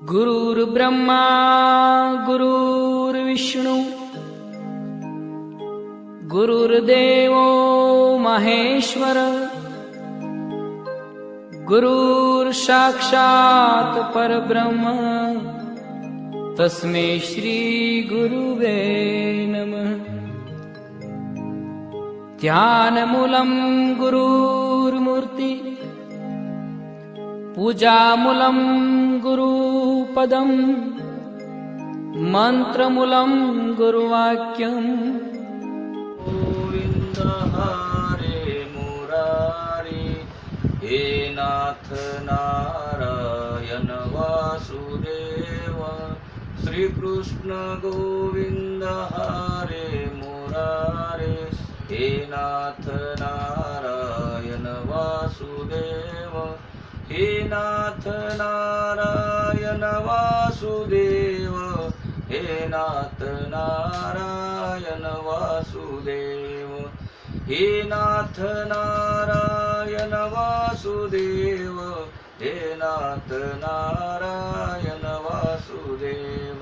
गुरुर्ब्रह्मा गुरुर्विष्णू गुरुर्देवो महेश्वर गुरुर्साक्षात् परब्रह्म तस्मै श्री गुरुवे नमः। ध्यानमूलं गुरुर्मूर्ति पूजामूलं गुरुपदं मंत्रमूलं गुरुवाक्यम्। गोविंद हरे मुरारी हे नाथ नारायण वासुदेव श्री कृष्ण गोविंद हरे मुरारी हे नाथ नारायण वासुदेव हे नाथ नारायण वासुदेव हे नाथ नारायण वासुदेव हे नाथ नारायण वासुदेव हे नाथ नारायण वासुदेव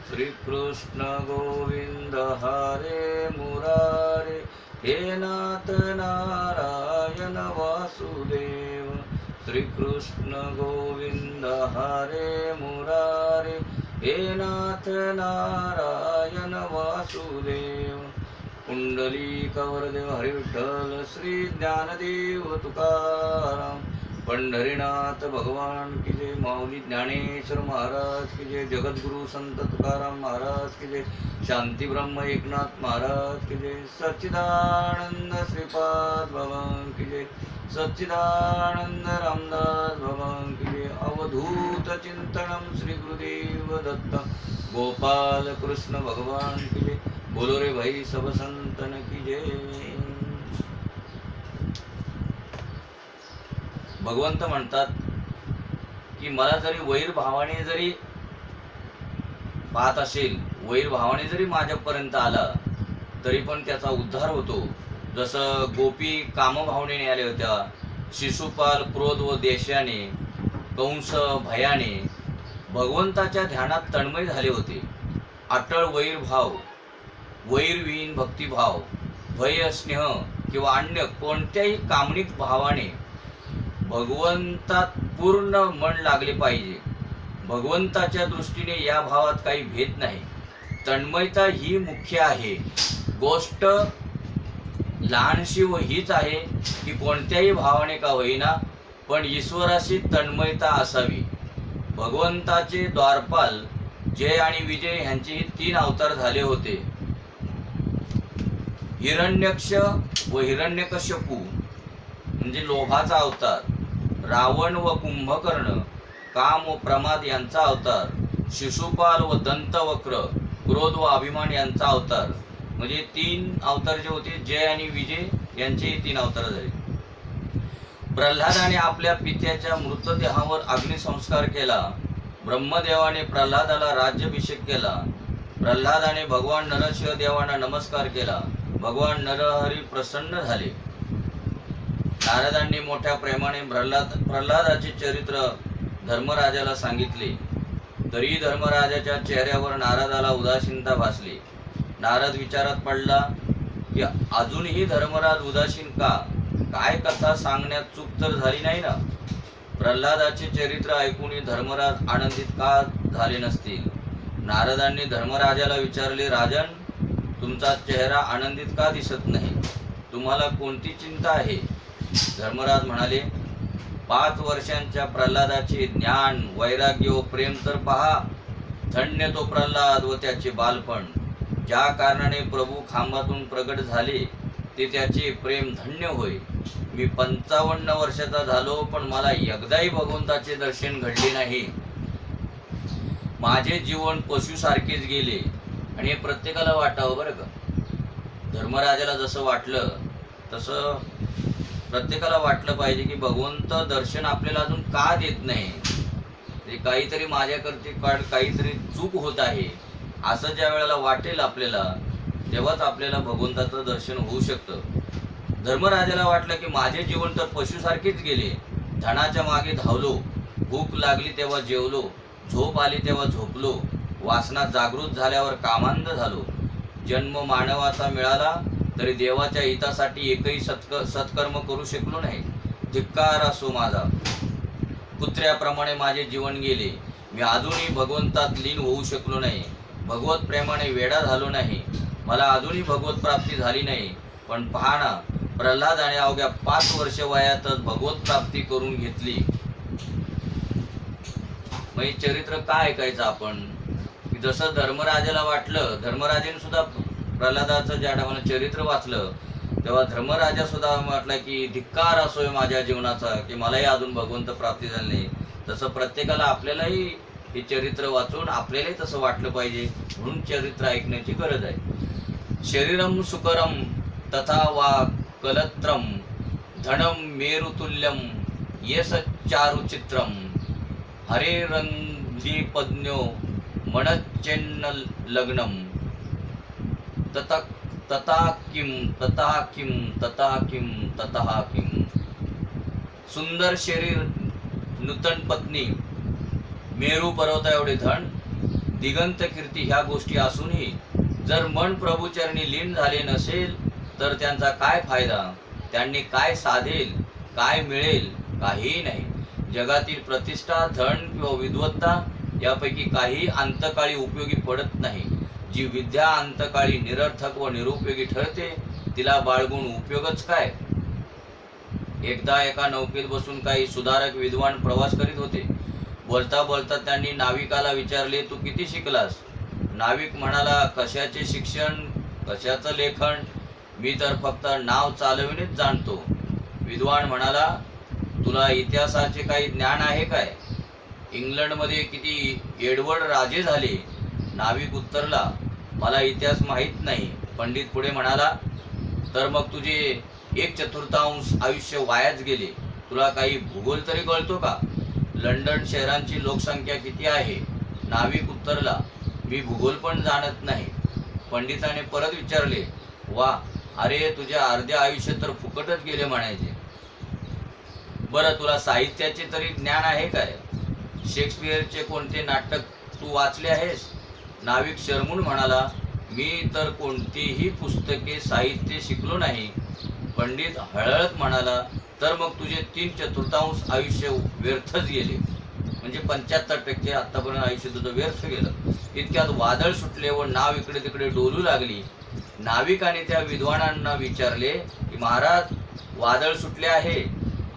श्री कृष्ण गोविंद हरे मुरारे हे नाथ नारायण वासुदेव श्री कृष्ण गोविंद हरे मुरारे हे नाथ नारायण वासुदेव। कुंडलिक वरदेव हरी विठ्ठल श्री ज्ञानदेव तुकाराम पंढरीनाथ भगवान की जय। माऊली ज्ञानेश्वर महाराज की जय। जगद्गुरु संत तुकाराम महाराज की जय। शांती ब्रह्म एकनाथ महाराज की जय। सच्चिदानंद श्रीपाद भगवान की जय। सच्चिदानंद रामदास भगवान की जय। अवधूत चिंतनम श्री गुरुदेव दत्त गोपाल कृष्ण भगवान की जय। बोलो रे भाई सब संतन की जय। भगवंत म्हणतात की मला जरी वैर भावाने जरी पाहत असेल, वैर भावाने जरी माझ्यापर्यंत आला तरी पण त्याचा उद्धार होतो। जसं गोपी कामभावनेने आल्या होत्या, शिशुपाल क्रोध व देशाने, कंस भयाने भगवंताच्या ध्यानात तन्मय झाले होते। अटळ वैर भाव, वैरविहीन भक्तिभाव, भय स्नेह किंवा अन्य कोणत्याही कामनिक भावाने भगवंतात पूर्ण मन लागले पाहिजे। भगवंताच्या दृष्टीने या भावात काही भेद नाही। तन्मयता ही मुख्य आहे। गोष्ट लहानशी व हीच आहे की कोणत्याही भावाने का होईना पण ईश्वराशी तन्मयता असावी। भगवंताचे द्वारपाल जय आणि विजय यांचे 3 अवतार झाले होते। हिरण्यक्ष व हिरण्यकश्यपू म्हणजे लोभाचा अवतार, रावण व कुंभकर्ण काम व प्रमाद यांचा अवतार, शिशुपाल व दंतवक्र क्रोध व अभिमान यांचा अवतार। म्हणजे 3 अवतार जे होते जय आणि विजय यांचे 3 अवतार झाले। प्रल्हादाने आपल्या पित्याच्या मृतदेहावर अग्निसंस्कार केला। ब्रह्मदेवाने प्रल्हादाला राज्याभिषेक केला। प्रल्हादाने भगवान नरसिंह देवांना नमस्कार केला। भगवान नरहरी प्रसन्न झाले। नारदांनी मोठ्या प्रेमाने प्रल्हादाचे चरित्र धर्मराजाला सांगितले, तरी धर्मराजाच्या चेहऱ्यावर नारदाला उदासीनता भासली। नारद विचारात पडला की अजूनही धर्मराज उदासीन का? काय कथा सांगण्यात चूक तर झाली नाही ना? प्रल्हादाचे चरित्र ऐकून धर्मराज आनंदित का झाले नसतील? नारदांनी धर्मराजाला विचारले, राजन, तुमचा चेहरा आनंदित का दिसत नाही? तुम्हाला कोणती चिंता आहे? धर्मराज म्हणाले, 5 वर्षांच्या प्रल्हादाचे ज्ञान, वैराग्य व प्रेम तर पहा। धन्य तो प्रल्हाद व त्याचे बालपण। ज्या कारणाने प्रभू खांबातून प्रगट झाले ते त्याचे प्रेम धन्य होय। मी 55 वर्षाचा झालो पण मला एकदाही भगवंताचे दर्शन घडले नाही। माझे जीवन पशुसारखेच गेले। आणि हे प्रत्येकाला वाटावं बरं का। धर्मराजाला जसं वाटलं तसं प्रत्येकाला वाटलं पाहिजे की भगवंत दर्शन आपल्याला अजून का देत नाही? ते काहीतरी माझ्याकडे काहीतरी चूक होत आहे असं ज्या वेळेला वाटेल आपल्याला, तेव्हाच आपल्याला भगवंताचं दर्शन होऊ शकतं। धर्मराजाला वाटलं की माझे जीवन तर पशुसारखेच गेले, धनाच्या मागे धावलो भूक लागली तेव्हा जेवलो, झोप आली तेव्हा झोपलो, वासना जागृत झाल्यावर कामांध झालो. जन्म मानवाचा मिळाला तरी देवाच्या हितासाठी एकही सत्कर्म करू शकलो नाही. धिक्कार असो माझा. कुत्र्याप्रमाणे माझे जीवन गेले. मी अजूनही भगवंतात लीन होऊ शकलो नाही. भगवत प्रेमाने वेडा झालो नाही. मला अजूनही भगवत प्राप्ती झाली नाही. पण पहा ना, प्रल्हादाने अवघ्या 5 वर्ष वयातच भगवत प्राप्ती करून घेतली. मग हे चरित्र काय ऐकायचं आपण? की जसं धर्मराजाला वाटलं, धर्मराजाने सुद्धा प्रल्हादाचं ज्या टायमाला चरित्र वाचलं तेव्हा धर्मराजा सुद्धा म्हटला की धिक्कार असोय माझ्या जीवनाचा की मलाही अजून भगवंत प्राप्ती झाली नाही. तसं प्रत्येकाला आपल्यालाही हे चरित्र वाचून आपल्यालाही तसं वाटलं पाहिजे, म्हणून चरित्र ऐकण्याची गरज आहे. शरीरम सुकरम तथा वा कलत्रम धनम मेरुतुल्यम येस चारुचित्रम हरे रंगी पद्न्यो मनच्चेन्न लग्नम तथा तथा किम तथा किम तथा किम तथा किम. सुंदर शरीर, नूतन पत्नी, मेरू पर्वता एवढे धन, दिगंत कीर्ती ह्या गोष्टी असूनही जर मन प्रभूचरणी लीन झाले नसेल तर त्यांचा काय फायदा? त्यांनी काय साधेल? काय मिळेल? काहीही नाही. जगातील प्रतिष्ठा, धन किंवा विद्वत्ता यापैकी काही अंतकाळी उपयोगी पडत नाही. जी विद्या अंतकाळी निरर्थक व निरुपयोगी ठरते तिला बाळगून उपयोगच काय? एकदा एका नौकेत बसून काही सुधारक विद्वान प्रवास करीत होते. बोलता बोलता त्यांनी नाविकाला विचारले, तू किती शिकलास? नाविक म्हणाला, कशाचे शिक्षण, कशाचं लेखन, मी तर फक्त नाव चालविणेच जाणतो. विद्वान म्हणाला, तुला इतिहासाचे काही ज्ञान आहे काय? इंग्लंडमध्ये किती एडवर्ड राजे झाले? नाविक उत्तरला, मला इतिहास माहीत नाही. पंडित पुढे म्हणाला, तर मग तुझे 1/4 आयुष्य वायाच गेले. तुला काही भूगोल तरी कळतो का? लंडन शहरांची लोकसंख्या किती आहे? नाविक उत्तरला, मी भूगोल पण जाणत नाही. पंडिताने परत विचारले, वा, अरे तुझे अर्धे आयुष्य तर फुकटच गेले म्हणायचे. बरं, तुला साहित्याचे तरी ज्ञान आहे काय? शेक्सपियरचे कोणते नाटक तू वाचले आहेस? नाविक शरमून म्हणाला, मी तर कोणतीही पुस्तके, साहित्य शिकलो नाही. पंडित हळहळत म्हणाला, तर मग तुझे 3/4 आयुष्य व्यर्थच गेले. म्हणजे 75% आतापर्यंत आयुष्य तुझं व्यर्थ गेलं. इतक्यात वादळ सुटले व नाव इकडे तिकडे डोलू लागली. नाविकाने त्या विद्वानांना विचारले की महाराज, वादळ सुटले आहे,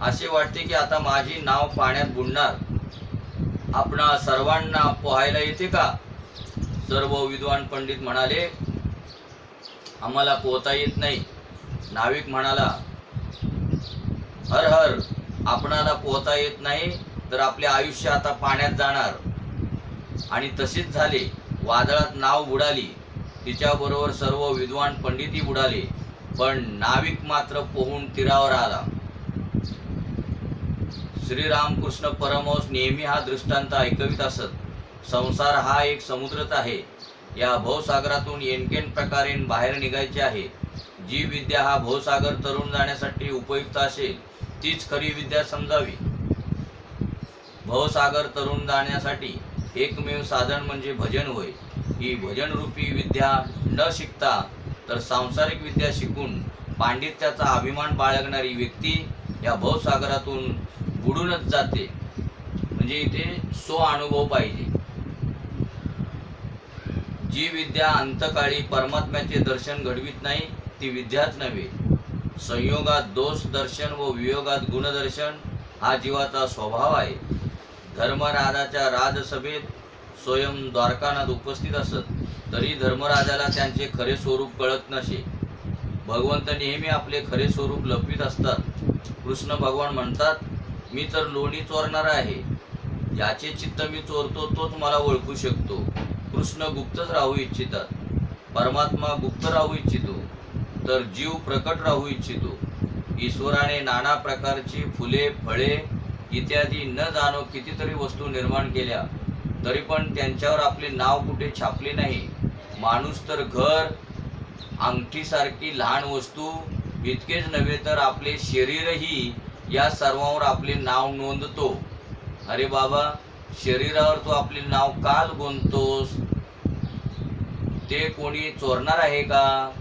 असे वाटते की आता माझी नाव पाण्यात बुडणार. आपणा सर्वांना पोहायला येते का? सर्व विद्वान पंडित म्हणाले, आम्हाला पोहता येत नाही. नाविक म्हणाला, हर हर, आपणाला पोहता येत नाही तर आपले आयुष्य आता पाण्यात जाणार. आणि तसेच झाले. वादळात नाव बुडाली. तिच्याबरोबर सर्व विद्वान पंडितही बुडाले, पण नाविक मात्र पोहून तीरावर आला. श्रीरामकृष्ण परमहंस नेहमी हा दृष्टांत ऐकवित असत. संसार हा एक समुद्रच आहे. या भवसागरातून एनकेन प्रकारे बाहेर निघायचे आहे. जी विद्या हा भवसागर तरुण जाण्यासाठी उपयुक्त असेल तीच खरी विद्या समजावी. भवसागर तरुण जाण्यासाठी एकमेव साधन म्हणजे भजन होय. ही भजन रूपी विद्या न शिकता तर सांसारिक विद्या शिकून पांडित्याचा अभिमान बाळगणारी व्यक्ती या भवसागरातून बुडूनच जाते. म्हणजे इथे अनुभव पाहिजे. जी विद्या अंतकाळी परमात्म्याचे दर्शन घडवित नाही ती विद्याच नव्हे. संयोगात दोष दर्शन व वियोगात गुणदर्शन हा जीवाचा स्वभाव आहे. धर्मराजाच्या राजसभेत स्वयं द्वारकानाथ उपस्थित असत तरी धर्मराजाला त्यांचे खरे स्वरूप कळत नसे. भगवंत नेहमी आपले खरे स्वरूप लपवीत असतात. कृष्ण भगवान म्हणतात, मी तर लोणी चोरणारा आहे. ज्याचे चित्त मी चोरतो तोच मला ओळखू शकतो. कृष्ण गुप्तच राहू इच्छितात. परमात्मा गुप्त राहू इच्छितो तर जीव प्रकट राहू इच्छितो. ईश्वराने नाना प्रकारची फुले, फळे इत्यादी न जाणो कितीतरी वस्तू निर्माण केल्या तरी पण त्यांच्यावर आपले नाव कुठे छापले नाही. माणूस तर घर, अंगठीसारखी लहान वस्तू इतकेच नव्हे तर आपले शरीरही या सर्वांवर आपले नाव नोंदतो. अरे बाबा, शरीरावर तू आपले नाव काल गोंतोस, ते कोणी चोरणार आहे का?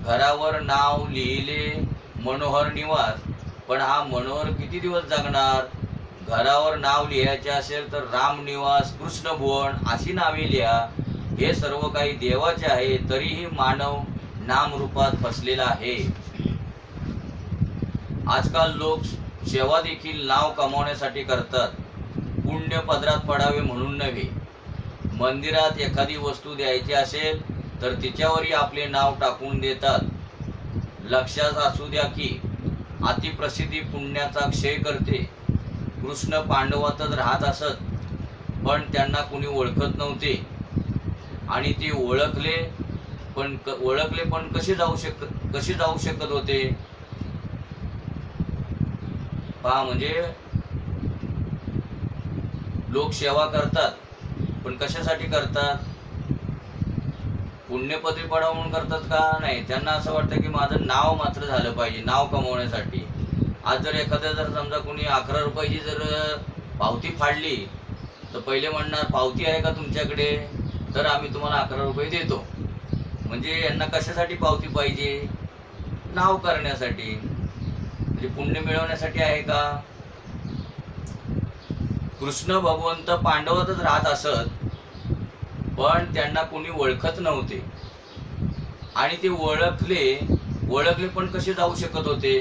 घरावर नाव लिहिले मनोहर निवास, पण हा मनोहर किती दिवस जगणार? घरावर नाव लिहायचे असेल तर राम निवास, कृष्ण भुवन अशी नावे लिहा. हे सर्व काही देवाचे आहे, तरीही मानव नामरूपात फसलेला आहे. आजकाल लोक सेवा देखील नाव कमावण्यासाठी करतात, पुण्य पदरात पडावे म्हणून नव्हे. मंदिरात एखादी वस्तू द्यायची असेल तर तिच्यावरही आपले नाव टाकून देतात. लक्षात असू द्या की अतिप्रसिद्धी पुण्याचा क्षय करते. कृष्ण पांडवातच राहत असत, पण त्यांना कुणी ओळखत नव्हते, आणि ते ओळखले पण कसे जाऊ शकत होते पहा. म्हणजे लोक सेवा करतात, पण कशासाठी करतात? पुण्यपदरी पडावं म्हणून करतात का? नाही, त्यांना असं वाटतं की माझं नाव मात्र झालं पाहिजे, नाव कमवण्यासाठी. आज जर एखाद्या समजा कोणी 11 रुपयाची जर पावती फाडली तर पहिले म्हणणार, पावती आहे का तुमच्याकडे? तर आम्ही तुम्हाला 11 रुपये देतो. म्हणजे यांना कशासाठी पावती पाहिजे? नाव करण्यासाठी, म्हणजे पुण्य मिळवण्यासाठी आहे का? कृष्ण भगवंत पांडवातच राहत असत, पण त्यांना कोणी ओळखत नव्हते, आणि ते ओळखले पण कसे जाऊ शकत होते?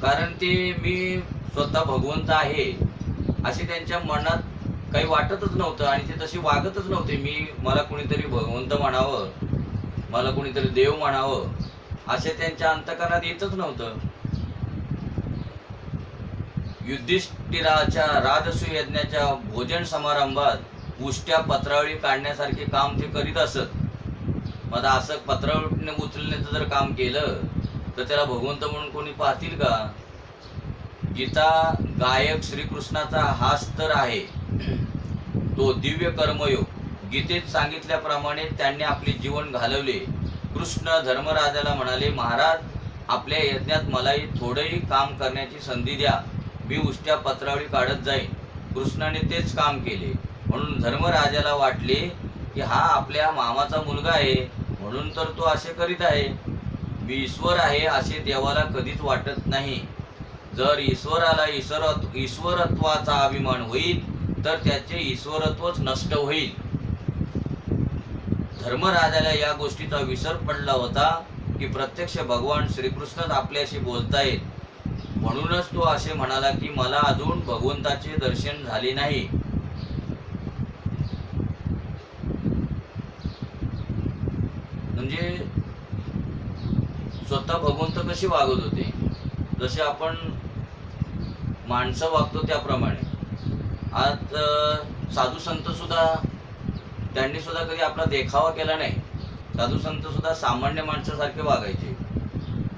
कारण ते मी स्वतः भगवंत आहे असे त्यांच्या मनात काही वाटतच नव्हतं, आणि ते तसे वागतच नव्हते. मला कोणीतरी भगवंत म्हणावं, मला कोणीतरी देव म्हणावं असे त्यांच्या अंतःकरणात येतच नव्हतं. युधिष्ठिराच्या राजसूय यज्ञाच्या भोजन समारंभात उष्ट्या पत्रावळी काढण्यासारखे काम ते करीत असत. मग असं पत्रावळीने उचलण्याचं जर काम केलं तर त्याला भगवंत म्हणून कोणी पाहतील का? गीता गायक श्रीकृष्णाचा हाच तर आहे, तो दिव्य कर्मयोग. गीतेत सांगितल्याप्रमाणे त्यांनी आपले जीवन घालवले. कृष्ण धर्मराजाला म्हणाले, महाराज, आपल्या यज्ञात मलाही थोडंही काम करण्याची संधी द्या, मी उष्ट्या पत्रावळी काढत जाईन. कृष्णाने तेच काम केले. म्हणून धर्मराजाला वाटले की हा आपल्या मामाचा मुलगा आहे, म्हणून तर तो असे करीत आहे. मी ईश्वर आहे असे देवाला कधीच वाटत नाही. जर ईश्वराला ईश्वरत्वाचा अभिमान होईल तर त्याचे ईश्वरत्वच नष्ट होईल. धर्मराजाला या गोष्टीचा विसर पडला होता की प्रत्यक्ष भगवान श्रीकृष्णच आपल्याशी बोलतायत. म्हणूनच तो असे म्हणाला की मला अजून भगवंताचे दर्शन झाले नाही. म्हणजे स्वतः भगवंत कसे वागत होते, जसे आपण माणसं वागतो त्याप्रमाणे. आज साधू संत सुद्धा, त्यांनी सुद्धा कधी आपला देखावा केला नाही. साधू संत सुद्धा सामान्य माणसासारखे वागायचे,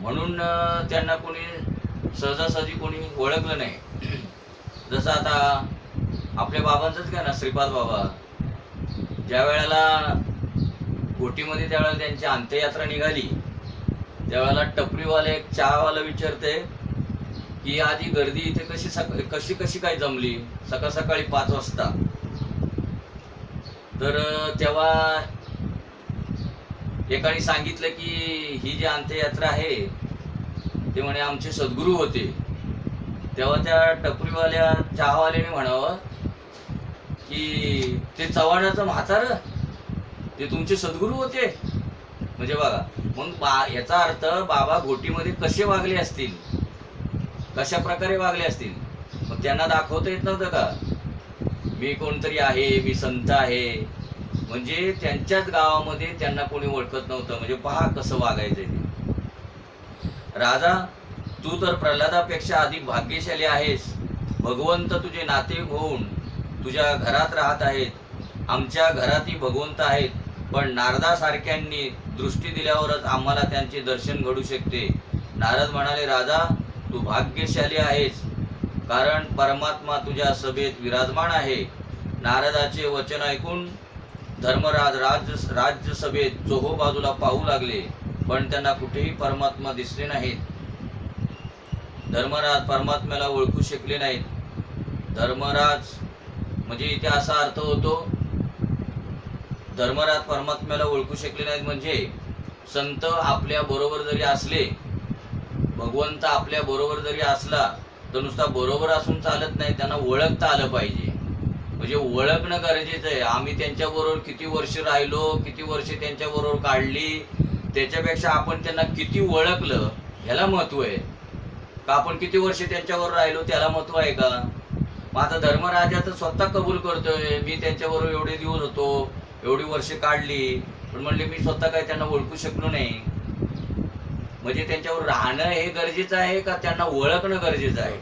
म्हणून त्यांना कोणी सहजासहजी कोणी ओळखलं नाही. जसं आता आपल्या बाबांचंच काय ना, श्रीपाद बाबा ज्या वेळेला घोटीमध्ये, त्यावेळेला त्यांची अंत्ययात्रा निघाली, त्यावेळेला टपरीवाले एक चहावाला विचारते की आधी गर्दी इथे कशी काय जमली सकाळी 5 वाजता. तर तेव्हा एकाने सांगितलं की ही जी अंत्ययात्रा आहे ते म्हणे आमचे सद्गुरू होते. तेव्हा त्या टपरीवाल्या चहावाल्याने म्हणावं की ते चव्हाणाचं म्हातारं ते तुमचे सद्गुरू होते. म्हणजे बघा, मग याचा अर्थ बाबा घोटीमध्ये कसे वागले असतील, कशा प्रकारे वागले असतील. मग त्यांना दाखवता येत नव्हतं का मी कोणतरी आहे, मी संत आहे. म्हणजे त्यांच्याच गावामध्ये त्यांना कोणी ओळखत नव्हतं. म्हणजे पहा कसं वागायचं ते. राजा, तू तर प्रल्हादापेक्षा अधिक भाग्यशाली आहेस. भगवंत तुझे नाते होऊन तुझ्या घरात राहत आहेत. आमच्या घरातही भगवंत आहेत, पण नारदासारख्यांनी दृष्टी दिल्यावरच आम्हाला त्यांचे दर्शन घडू शकते. नारद म्हणाले, राजा, तू भाग्यशाली आहेस, कारण परमात्मा तुझ्या सभेत विराजमान आहे. नारदाचे वचन ऐकून धर्मराज राज्यसभेत चोहो बाजूला पाहू लागले, पण त्यांना कुठेही परमात्मा दिसले नाहीत. धर्मराज परमात्म्याला ओळखू शकले नाहीत. धर्मराज म्हणजे इथे असा अर्थ होतो, धर्मराज परमात्म्याला ओळखू शकले नाहीत म्हणजे संत आपल्या बरोबर जरी असले, भगवंत आपल्या बरोबर जरी असला तर नुसता बरोबर असून चालत नाही, त्यांना ओळखता आलं पाहिजे. म्हणजे ओळखणं गरजेचं आहे. आम्ही त्यांच्याबरोबर किती वर्ष राहिलो, किती वर्ष त्यांच्याबरोबर काढली, त्याच्यापेक्षा आपण त्यांना किती ओळखलं ह्याला महत्व आहे का आपण किती वर्ष त्यांच्याबरोबर राहिलो त्याला महत्व आहे का? मग आता धर्मराजा तर स्वतः कबूल करतोय, मी त्यांच्याबरोबर एवढे दिवस होतो, एवढी वर्ष काढली, पण म्हणले मी स्वतः काय त्यांना ओळखू शकलो नाही. म्हणजे त्यांच्यावर राहणं हे गरजेचं आहे का त्यांना ओळखणं गरजेचं आहे?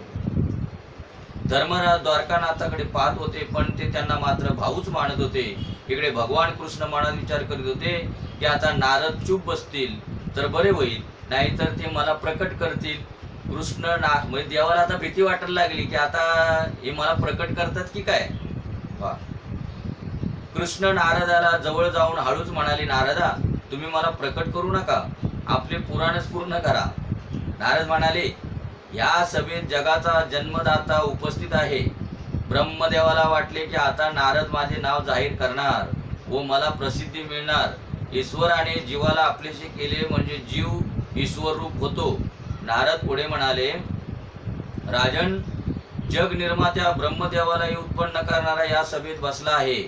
धर्मराज द्वारकानाथाकडे पाहत होते, पण ते त्यांना मात्र भाऊच मानत होते. इकडे भगवान कृष्ण मनात विचार करीत होते की आता नारद चूप बसतील तर बरे होईल, नाहीतर ते मला प्रकट करतील. म्हणजे देवाला आता भीती वाटायला लागली की आता हे मला प्रकट करतात की काय. कृष्ण नारदाला जवळ जाऊन हळूच म्हणाले, नारदा तुम्ही मला प्रकट करू नका, आपले पुराणच पूर्ण करा. नारद म्हणाले, या सभेत जगाचा जन्मदाता उपस्थित आहे. ब्रह्मदेवाला वाटले की आता नारद माझे नाव जाहीर करणार व मला प्रसिद्धी मिळणार. ईश्वराने जीवाला आपलेसे केले म्हणजे जीव ईश्वर रूप होतो. नारद पुढे म्हणाले, राजन, जग निर्मात्या ब्रह्मदेवालाही उत्पन्न करणारा या सभेत बसला आहे.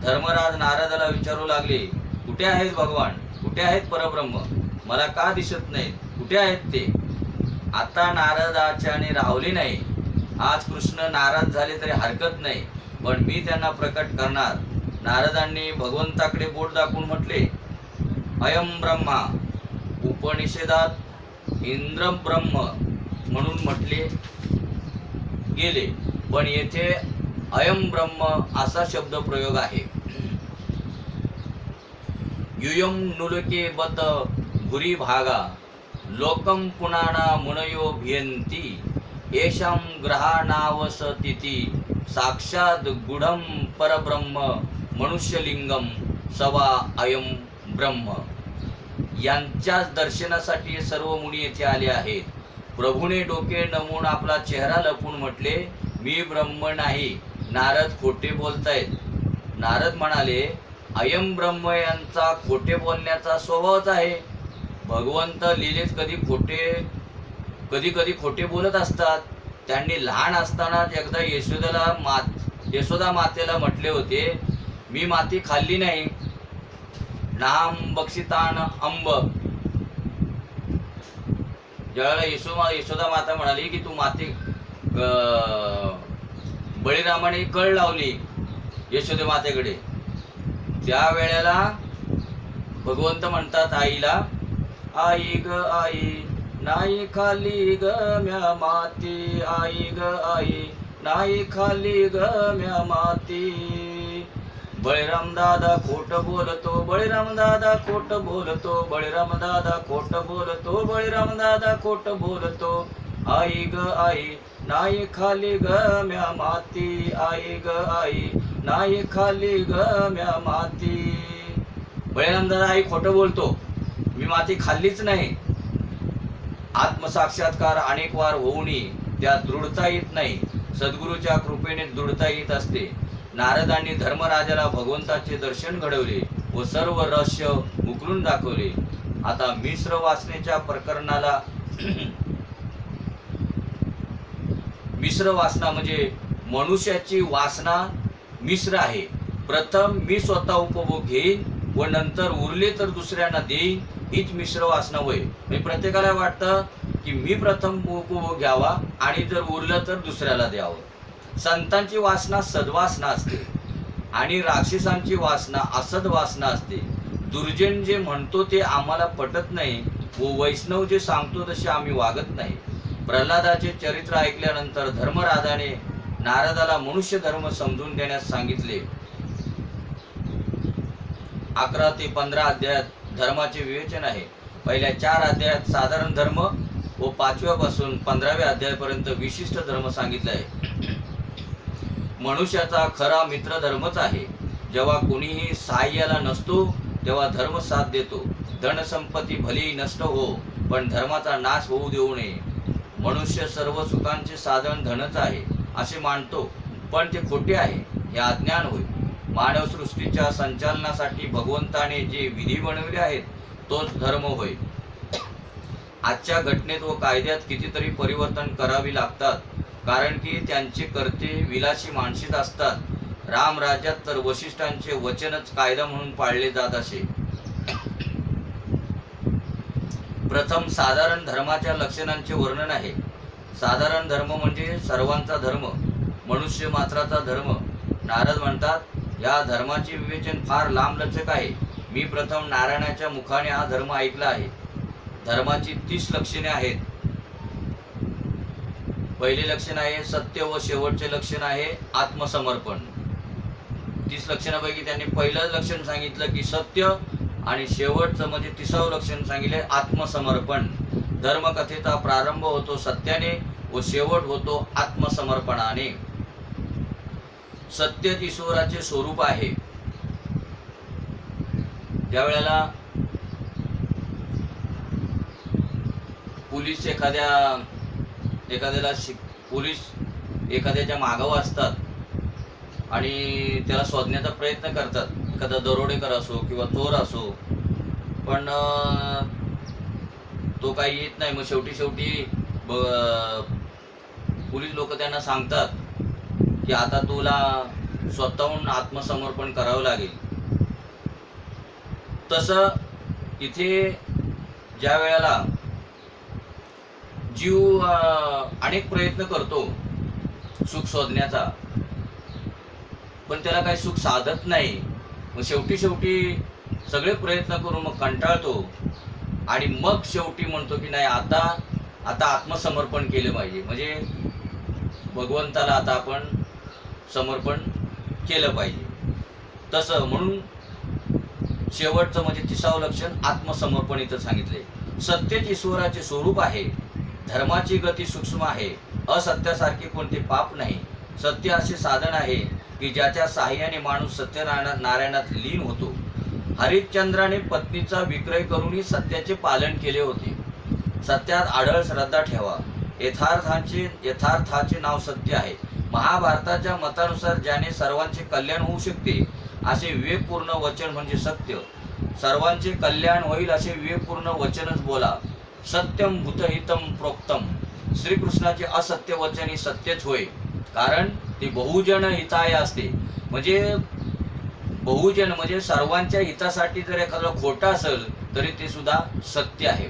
धर्मराज नारदाला विचारू लागले, कुठे आहेत भगवान, कुठे आहेत परब्रह्म, मला का दिसत नाहीत, कुठे आहेत ते? आता नारदाच्याने राहले नाही. आज कृष्ण नाराज झाले तरी हरकत नाही, पण मी त्यांना प्रकट करणार. नारदांनी भगवंताकडे बोट दाखवून म्हटले, अयम ब्रह्मा. उपनिषेदात इंद्र ब्रह्म म्हणून म्हटले गेले, पण येथे अयम ब्रह्म असा शब्द प्रयोग आहे. युयम नुलके बत भुरी भागा लोकम पुनाना मुनयो भियंती येषां ग्रहाणावसतिति साक्षात गुढम परब्रह्म मनुष्यलिंगम सवा अयम ब्रह्म. यांच्याच दर्शनासाठी सर्व मुनी येथे आले आहेत. प्रभूने डोके नमून आपला चेहरा लपून म्हटले, मी ब्रह्म नाही. नारद खोटे बोलतायत. नारद म्हणाले, अयम ब्रह्म यांचा खोटे बोलण्याचा स्वभावच आहे. भगवंत लीलेत कधी कधी खोटे बोलत असतात. त्यांनी लहान असताना एकदा यशोदा मातेला म्हटले होते, मी माती खाल्ली नाही. नाम बक्षितान अंब. ज्यावेळेला यशोदा माता म्हणाली की तू माती, बळीरामाने कळ लावली यशोदे मातेकडे, त्या वेळेला भगवंत म्हणतात आईला, आई ग आई नाही खाली ग म्या माती, आई ग आई नाही खाली ग म्या माती. बळीराम दादा खोट बोलतो, बळीराम दादा खोट बोलतो, बळीराम दादा खोट बोलतो, बळीराम दादा खोट बोलतो. आई ग आई नाही खाली ग म्या माती, आई ग आई नाही खाली ग म्या माती. बळीराम दादा आई खोट बोलतो, मी माती खाल्लीच नाही. आत्मसाक्षात्कार अनेक वार होऊनही त्यात दृढता येत नाही. सद्गुरूच्या कृपेने दृढता येत असते. नारदांनी धर्मराजाला भगवंताचे दर्शन घडवले व सर्व रहस्य उकरून दाखवले. आता मिश्र वासनेच्या प्रकरणाला मिश्र वासना म्हणजे मनुष्याची वासना मिश्र आहे. प्रथम मी स्वतः उपभोग घेईन व नंतर उरले तर दुसऱ्यांना देईन, हीच मिश्र वासना होय. म्हणजे प्रत्येकाला वाटतं की मी प्रथम उपभोग घ्यावा आणि जर उरलं तर दुसऱ्याला द्यावं. संतांची वासना सद्वासना असते आणि राक्षसांची वासना असद्वासना असते. दुर्जन जे म्हणतो ते आम्हाला पटत नाही व वैष्णव जे सांगतो तसे आम्ही वागत नाही. प्रल्हादाचे चरित्र ऐकल्यानंतर धर्मराजाने नारदाला मनुष्य धर्म समजून देण्यास सांगितले. 11 ते 15 अध्यायात धर्माचे विवेचन आहे. पहिल्या 4 अध्यायात साधारण धर्म व 5व्यापासून 15व्या अध्यायापर्यंत विशिष्ट धर्म सांगितला आहे. मनुष्याचा खरा मित्र धर्मच आहे. जेव्हा कोणीही सहाय्याला नसतो तेव्हा धर्म साथ देतो. धनसंपत्ती भलेही नष्ट हो, पण धर्माचा नाश होऊ देऊ नये. मनुष्य सर्व सुखांचे साधन धनच आहे असे मानतो, पण ते खोटे आहे, हे अज्ञान होय. मानवसृष्टीच्या संचालनासाठी भगवंताने जे विधी बनवले आहेत तोच धर्म होय. आजच्या घटनेत व कायद्यात कितीतरी परिवर्तन करावी लागतात, कारण की त्यांचे कर्ते विलासी मानसिक असतात. रामराज्यात तर वशिष्ठांचे वचनच कायदा म्हणून पाळले जात असे. प्रथम साधारण धर्माच्या लक्षणांचे वर्णन आहे. साधारण धर्म म्हणजे सर्वांचा धर्म, मनुष्य मात्राचा धर्म. नारद म्हणतात, या धर्माचे विवेचन फार लांबलचक आहे. मी प्रथम नारायणाच्या मुखाने हा धर्म ऐकला आहे. धर्माची 30 लक्षणे आहेत. पहिले लक्षण आहे सत्य व शेवटचे लक्षण आहे आत्मसमर्पण. 30 लक्षणापैकी त्यांनी पहिलं लक्षण सांगितलं की सत्य, आणि शेवटचं म्हणजे 30वं लक्षण सांगितले आत्मसमर्पण. धर्मकथेचा प्रारंभ होतो सत्याने व शेवट होतो आत्मसमर्पणाने. सत्यच ईश्वराचे स्वरूप आहे. ज्या वेळेला पोलीस पोलीस एखाद्याच्या मागावर असतात आणि त्याला शोधण्याचा प्रयत्न करतात, एखादा दरोडेकर असो किंवा चोर असो, पण तो काही येत नाही. मग शेवटी पोलीस लोक त्यांना सांगतात की आता तुला स्वतःहून आत्मसमर्पण करावं लागेल. तसं इथे ज्या वेळेला जीव अनेक प्रयत्न करतो सुख शोधण्याचा, पण त्याला काही सुख साधत नाही. मग शेवटी सगळे प्रयत्न करून मग कंटाळतो आणि मग शेवटी म्हणतो की नाही, आता आत्मसमर्पण केलं पाहिजे, म्हणजे भगवंताला आता आपण समर्पण केलं पाहिजे. तसं म्हणून शेवटचं म्हणजे 30वं लक्षण आत्मसमर्पण इथं सांगितले. सत्यच ईश्वराचे स्वरूप आहे. धर्माची गती सूक्ष्म आहे. असत्यासारखे कोणते पाप नाही. सत्य असे साधन आहे की ज्याच्या साहाय्याने माणूस सत्यनारायणात लीन होतो. हरिश्चंद्राने पत्नीचा विक्रय करूनही सत्याचे पालन केले होते. सत्यात आढळ श्रद्धा ठेवा. यथार्थाचे नाव सत्य आहे. महाभारताच्या मतानुसार ज्याने सर्वांचे कल्याण होऊ शकते असे विवेकपूर्ण वचन म्हणजे सत्य. सर्वांचे कल्याण होईल असे विवेकपूर्ण वचनच बोला. सत्यम भूतहितम प्रोक्तम. श्रीकृष्णाचे असत्य वचन ही सत्यच होय, कारण ते बहुजन हिताय असते. म्हणजे बहुजन म्हणजे सर्वांच्या हितासाठी जर एखादं खोटं असेल तरी ते सुद्धा सत्य आहे.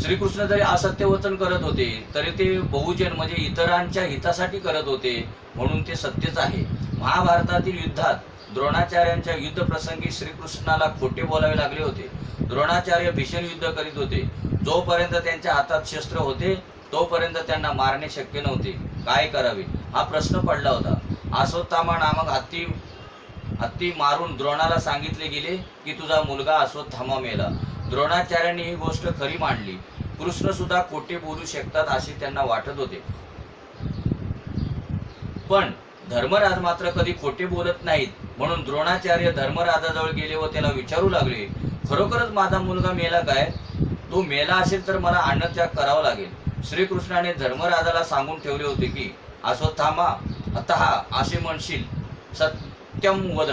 श्रीकृष्ण जरी असत्य वचन करत होते तरी ते बहुजन म्हणजे इतरांच्या हितासाठी करत होते, म्हणून ते सत्यच आहे. महाभारतातील युद्धात द्रोणाचार्यांच्या युद्ध प्रसंगी श्रीकृष्णाला खोटे बोलावे लागले होते. द्रोणाचार्य भीषण युद्ध करीत होते. जोपर्यंत त्यांच्या हातात शस्त्र होते तोपर्यंत त्यांना मारणे शक्य नव्हते. काय करावे हा प्रश्न पडला होता. अश्वत्थामा नामक हत्ती मारून द्रोणाला सांगितले गेले की तुझा मुलगा अश्वत्थामा मेला. द्रोणाचार्यांनी ही गोष्ट खरी मांडली. कृष्ण सुद्धा खोटे बोलू शकतात असे त्यांना वाटत होते, पण धर्मराज मात्र कधी खोटे बोलत नाहीत. म्हणून द्रोणाचार्य धर्मराजाजवळ गेले व त्याला विचारू लागले, खरोखरच माझा मुलगा मेला काय? तो मेला असेल तर मला अन्नत्याग करावा लागेल. श्रीकृष्णाने धर्मराजाला सांगून ठेवले होते की अश्वत्थामा, अतः असे म्हणशील सत्यम वद.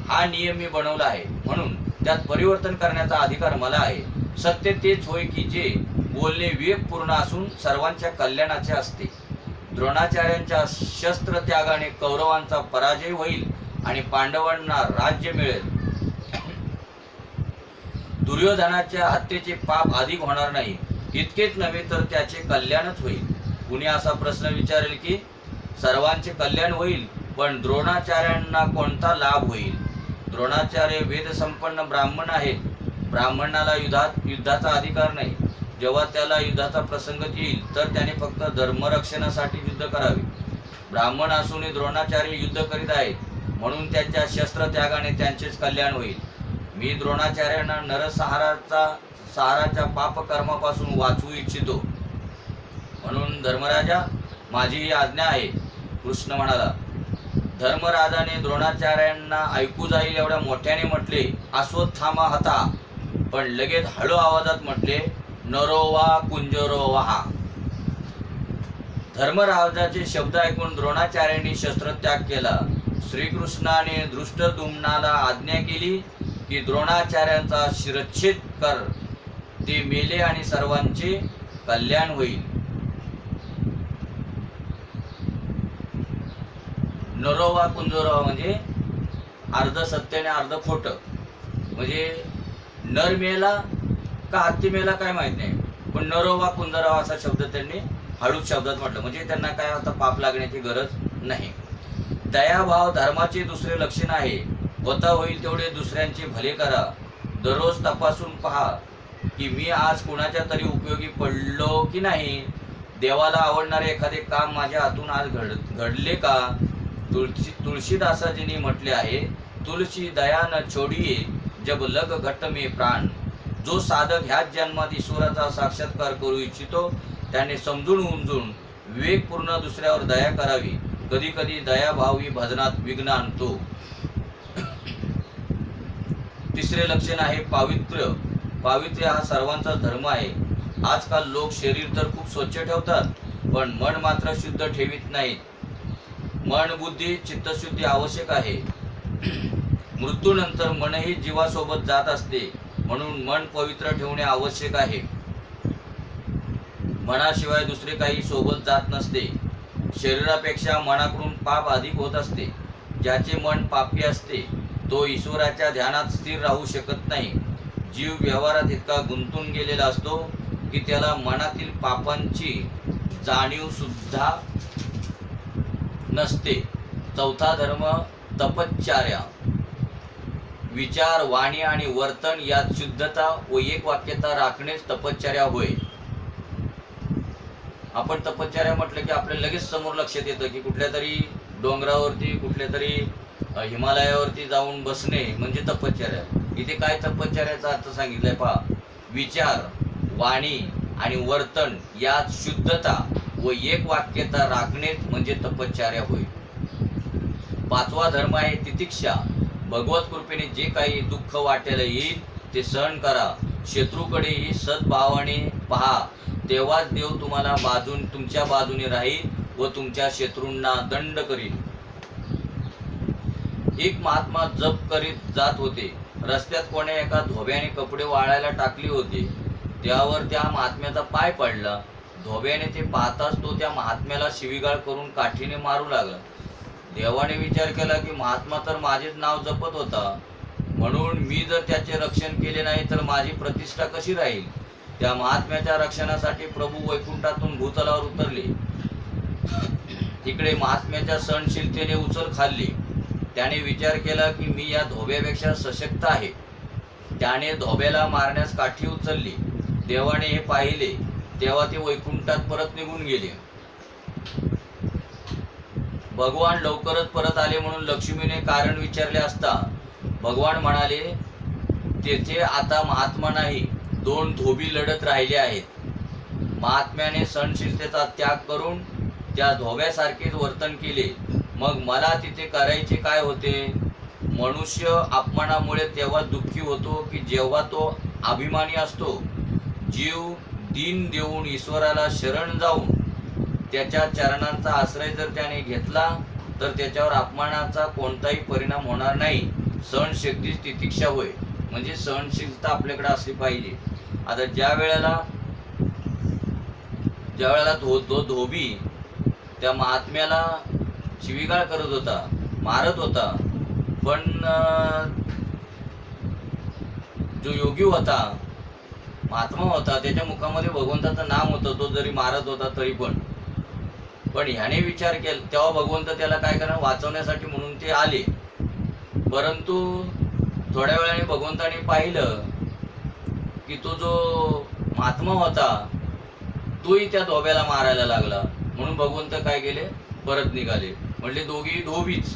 हा नियम मी बनवला आहे, म्हणून त्यात परिवर्तन करण्याचा अधिकार मला आहे. सत्य तेच होय की जे बोलणे विवेकपूर्ण असून सर्वांच्या कल्याणाचे असते. द्रोणाचार्यांच्या शस्त्र त्यागाने कौरवांचा पराजय होईल आणि पांडवांना राज्य मिळेल. दुर्योधनाच्या हत्येचे पाप अधिक होणार नाही. इतकेच नव्हे तर त्याचे कल्याणच होईल. कुणी असा प्रश्न विचारेल की सर्वांचे कल्याण होईल, पण द्रोणाचार्यांना कोणता लाभ होईल? द्रोणाचार्य वेदसंपन्न ब्राह्मण आहेत. ब्राह्मणाला युद्धाचा अधिकार नाही. जेव्हा त्याला युद्धाचा प्रसंग येईल तर त्याने फक्त धर्मरक्षणासाठी युद्ध करावे. ब्राह्मण असूनही द्रोणाचार्य युद्ध करीत आहेत, म्हणून त्यांच्या शस्त्रत्यागाने त्यांचेच कल्याण होईल. मी द्रोणाचार्यांना नरसंहाराच्या पापकर्मापासून वाचवू इच्छितो. म्हणून धर्मराजा, माझी ही आज्ञा आहे. कृष्ण म्हणाला. धर्मराजाने द्रोणाचार्यांना ऐकू जाईल एवढ्या मोठ्याने म्हटले, अश्वत्थामा हता, पण लगेच हळू आवाजात म्हटले, नरो वा कुंजरो वाहा. धर्मराजाचे शब्द ऐकून द्रोणाचार्यांनी शस्त्रत्याग केला. श्रीकृष्णाने धृष्टद्युम्नाला आज्ञा केली की द्रोणाचार्यांचा शिरच्छेद कर, ते मेले आणि सर्वांचे कल्याण होईल. नरोवा कुंजोरावा म्हणजे अर्ध सत्य आणि अर्ध खोट. म्हणजे नर मेला का हत्ती मेला काय माहित नाही, पण नरोवा कुंजरावा असा शब्द त्यांनी हळूच शब्दात म्हटलं. म्हणजे त्यांना काय आता पाप लागण्याची गरज नाही. दयाभाव धर्माचे दुसरे लक्षण आहे. होता होईल तेवढे दुसऱ्यांचे भले करा. दररोज तपासून पहा की मी आज कुणाच्या तरी उपयोगी पडलो की नाही. देवाला आवडणारे एखादे काम माझ्या हातून आज घडले का. तुळशीदासाजींनी म्हटले आहे, तुलसी दया न छोडिये जब लग घट में प्राण. जो साधक ह्याच जन्मात ईश्वराचा साक्षात्कार करू इच्छितो त्याने समजून उमजून विवेकपूर्ण दुसऱ्यावर दया करावी. कधी कधी दयाभाव ही भजनात विघ्न आणतो. तिसरे लक्षण आहे पावित्र्य. पावित्र्य हा सर्वांचा धर्म आहे. आजकाल लोक शरीर तर खूप स्वच्छ ठेवतात, पण मन मात्र शुद्ध ठेवीत नाहीत. मन बुद्धी चित्तशुद्धी आवश्यक आहे. मृत्यूनंतर मनही जीवासोबत जात असते, म्हणून मन पवित्र ठेवणे आवश्यक आहे. मनाशिवाय दुसरे काही सोबत जात नसते. शरीरापेक्षा मनाकडून पाप अधिक होत असते. ज्याचे मन पापी असते तो ईश्वराच्या ध्यानात स्थिर राहू शकत नाही. जीव व्यवहारात इतका गुंतून गेलेला असतो की त्याला मनातील पापांची जाणीव सुद्धा नसते. चौथा धर्म तपश्चर्या. विचार, वाणी आणि वर्तन यात शुद्धता व एकवाक्यता राखणेच तपश्चर्या होय. आपण तपश्चर्या म्हटलं की आपल्याला लगेच समोर लक्षात येतं की कुठल्या तरी डोंगरावरती कुठल्या तरी हिमालयावरती जाऊन बसणे म्हणजे तपश्चर्या. इथे काय तपश्चर्याचा अर्थ सांगितलाय पहा. विचार, वाणी आणि वर्तन यात शुद्धता व एकवाक्यता राखणेच म्हणजे तपश्चर्या होय. पाचवा धर्म आहे तितिक्षा. भगवत कृपेने जे काही दुःख वाटेला येईल ते सहन करा. शत्रूकडेही सद्भावाने पहा, तेव्हाच देव तुम्हाला तुमच्या बाजूने राहील व तुमच्या शत्रूंना दंड करील. एक महात्मा जप करीत जात होते. रस्त्यात कोण्या एका धोब्याने कपडे वाळायला टाकले होते. त्यावर त्या महात्म्याचा पाय पडला. धोब्याने ते पाहताच तो त्या महात्म्याला शिवीगाळ करून काठीने मारू लागला. देवाने विचार केला की महात्मा तर माझेच नाव जपत होता, म्हणून मी जर त्याचे रक्षण केले नाही तर माझी प्रतिष्ठा कशी राहील. त्या महात्म्याच्या रक्षणासाठी प्रभू वैकुंठातून भूतलावर उतरले. इकडे महात्म्याच्या सहनशीलतेने उचल खाल्ली. त्याने विचार केला की मी या धोब्यापेक्षा सशक्त आहे. त्याने धोब्याला मारण्यास काठी उचलली. देवाने हे पाहिले तेव्हा ते वैकुंठात परत निघून गेले. भगवान लवकरच परत आले म्हणून लक्ष्मीने कारण विचारले असता भगवान म्हणाले, तेथे आता महात्मा नाही, दोन धोबी लढत राहिले आहेत. महात्म्याने सहनशीलतेचा त्याग करून त्या धोब्यासारखेच वर्तन केले. मग मला तिथे करायचे काय होते. मनुष्य अपमानामुळे तेव्हा दुःखी होतो की जेव्हा तो अभिमानी असतो. जीव दीन देऊन ईश्वराला शरण जाऊन त्याच्या चरणांचा आश्रय जर त्याने घेतला तर त्याच्यावर अपमानाचा कोणताही परिणाम होणार नाही. सहनशक्ती तितिक्षा होय. म्हणजे सहनशीलता आपल्याकडे असली पाहिजे. आता ज्या वेळेला धोबी त्या महात्म्याला शिवीगाळ करत होता, मारत होता, पण जो योगी होता, महात्मा होता, त्याच्या मुखामध्ये भगवंताचं नाम होतं. तो जरी मारत होता तरी पण ह्याने विचार केला तेव्हा भगवंत त्याला काय करणार, वाचवण्यासाठी म्हणून ते आले. परंतु थोड्या वेळाने भगवंताने पाहिलं की तो जो महात्मा होता तोही त्या धोब्याला मारायला लागला. म्हणून भगवंत काय केले, परत निघाले. म्हणजे दोघी धोबीच.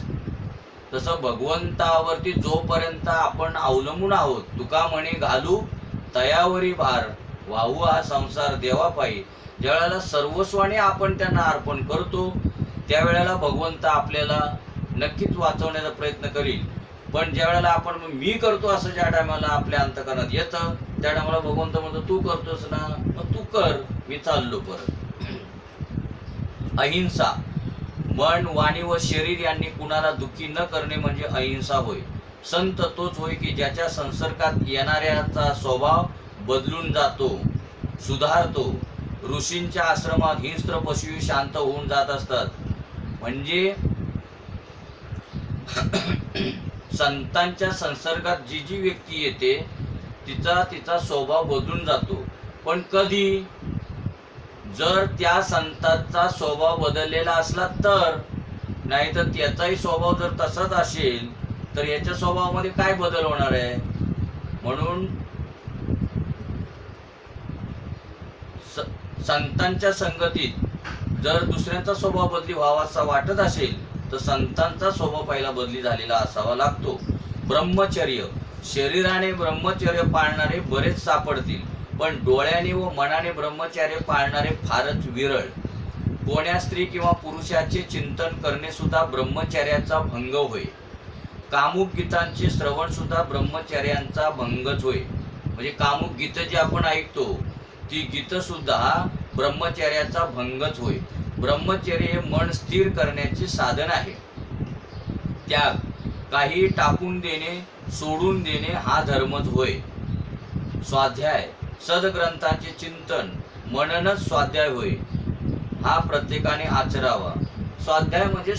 तसं भगवंतावरती जोपर्यंत आपण अवलंबून आहोत, तुका म्हणे घालू तयावरी भार, वाहू हा संसार देवापायी. ज्या वेळेला सर्वस्वाने आपण त्यांना अर्पण करतो त्यावेळेला भगवंत आपल्याला नक्कीच वाचवण्याचा प्रयत्न करील. पण ज्या वेळेला आपण मी करतो असं ज्या टायमाला आपल्या अंतकरणात येतं त्या टायमाला भगवंत म्हणतो तू करतोस ना, मग तू कर, मी चाललो परत. अहिंसा, मन, वाणी व शरीर यांनी कुणाला दुःखी न करणे म्हणजे अहिंसा होय. संत तोच होय की ज्याच्या संसर्गात येणाऱ्याचा स्वभाव बदलून जातो, सुधारतो. ऋषींच्या आश्रमात हिंस्त्र पशु शांत होऊन जात असतात. म्हणजे संतांच्या संसर्गात जी जी व्यक्ती येते तिचा स्वभाव बदलून जातो. पण कधी? जर त्या संतांचा स्वभाव बदललेला असला तर, नाही तर त्याचाही स्वभाव जर तसाच असेल तर याच्या स्वभावामध्ये काय बदल होणार आहे? म्हणून संतांच्या संगतीत जर दुसऱ्यांचा स्वभाव बदली व्हावा असा वाटत असेल तर संतांचा स्वभाव पहिला बदली झालेला असावा लागतो. ब्रह्मचर्य, शरीराने ब्रह्मचर्य पाळणारे बरेच सापडतील, पण डोळ्याने व मनाने ब्रह्मचर्य पाळणारे फारच विरळ. कोण्या स्त्री किंवा पुरुषाचे चिंतन करणे सुद्धा ब्रह्मचर्याचा भंग होय. कामुक गीतांचे श्रवण सुद्धा ब्रह्मचर्यांचा भंगच होय. म्हणजे कामुक गीत जे आपण ऐकतो ती गीत सुद्धा ब्रह्मचर्याचा भंगच होय. ब्रह्मचर्य हे मन स्थिर करण्याचे साधन आहे. त्याग, काही टाकून देणे, सोडून देणे हा धर्मच होय. स्वाध्याय, सद्ग्रंथांचे चिंतन, मननच स्वाध्याय होय. हा प्रत्येकाने आचरावा. स्वाध्याय म्हणजे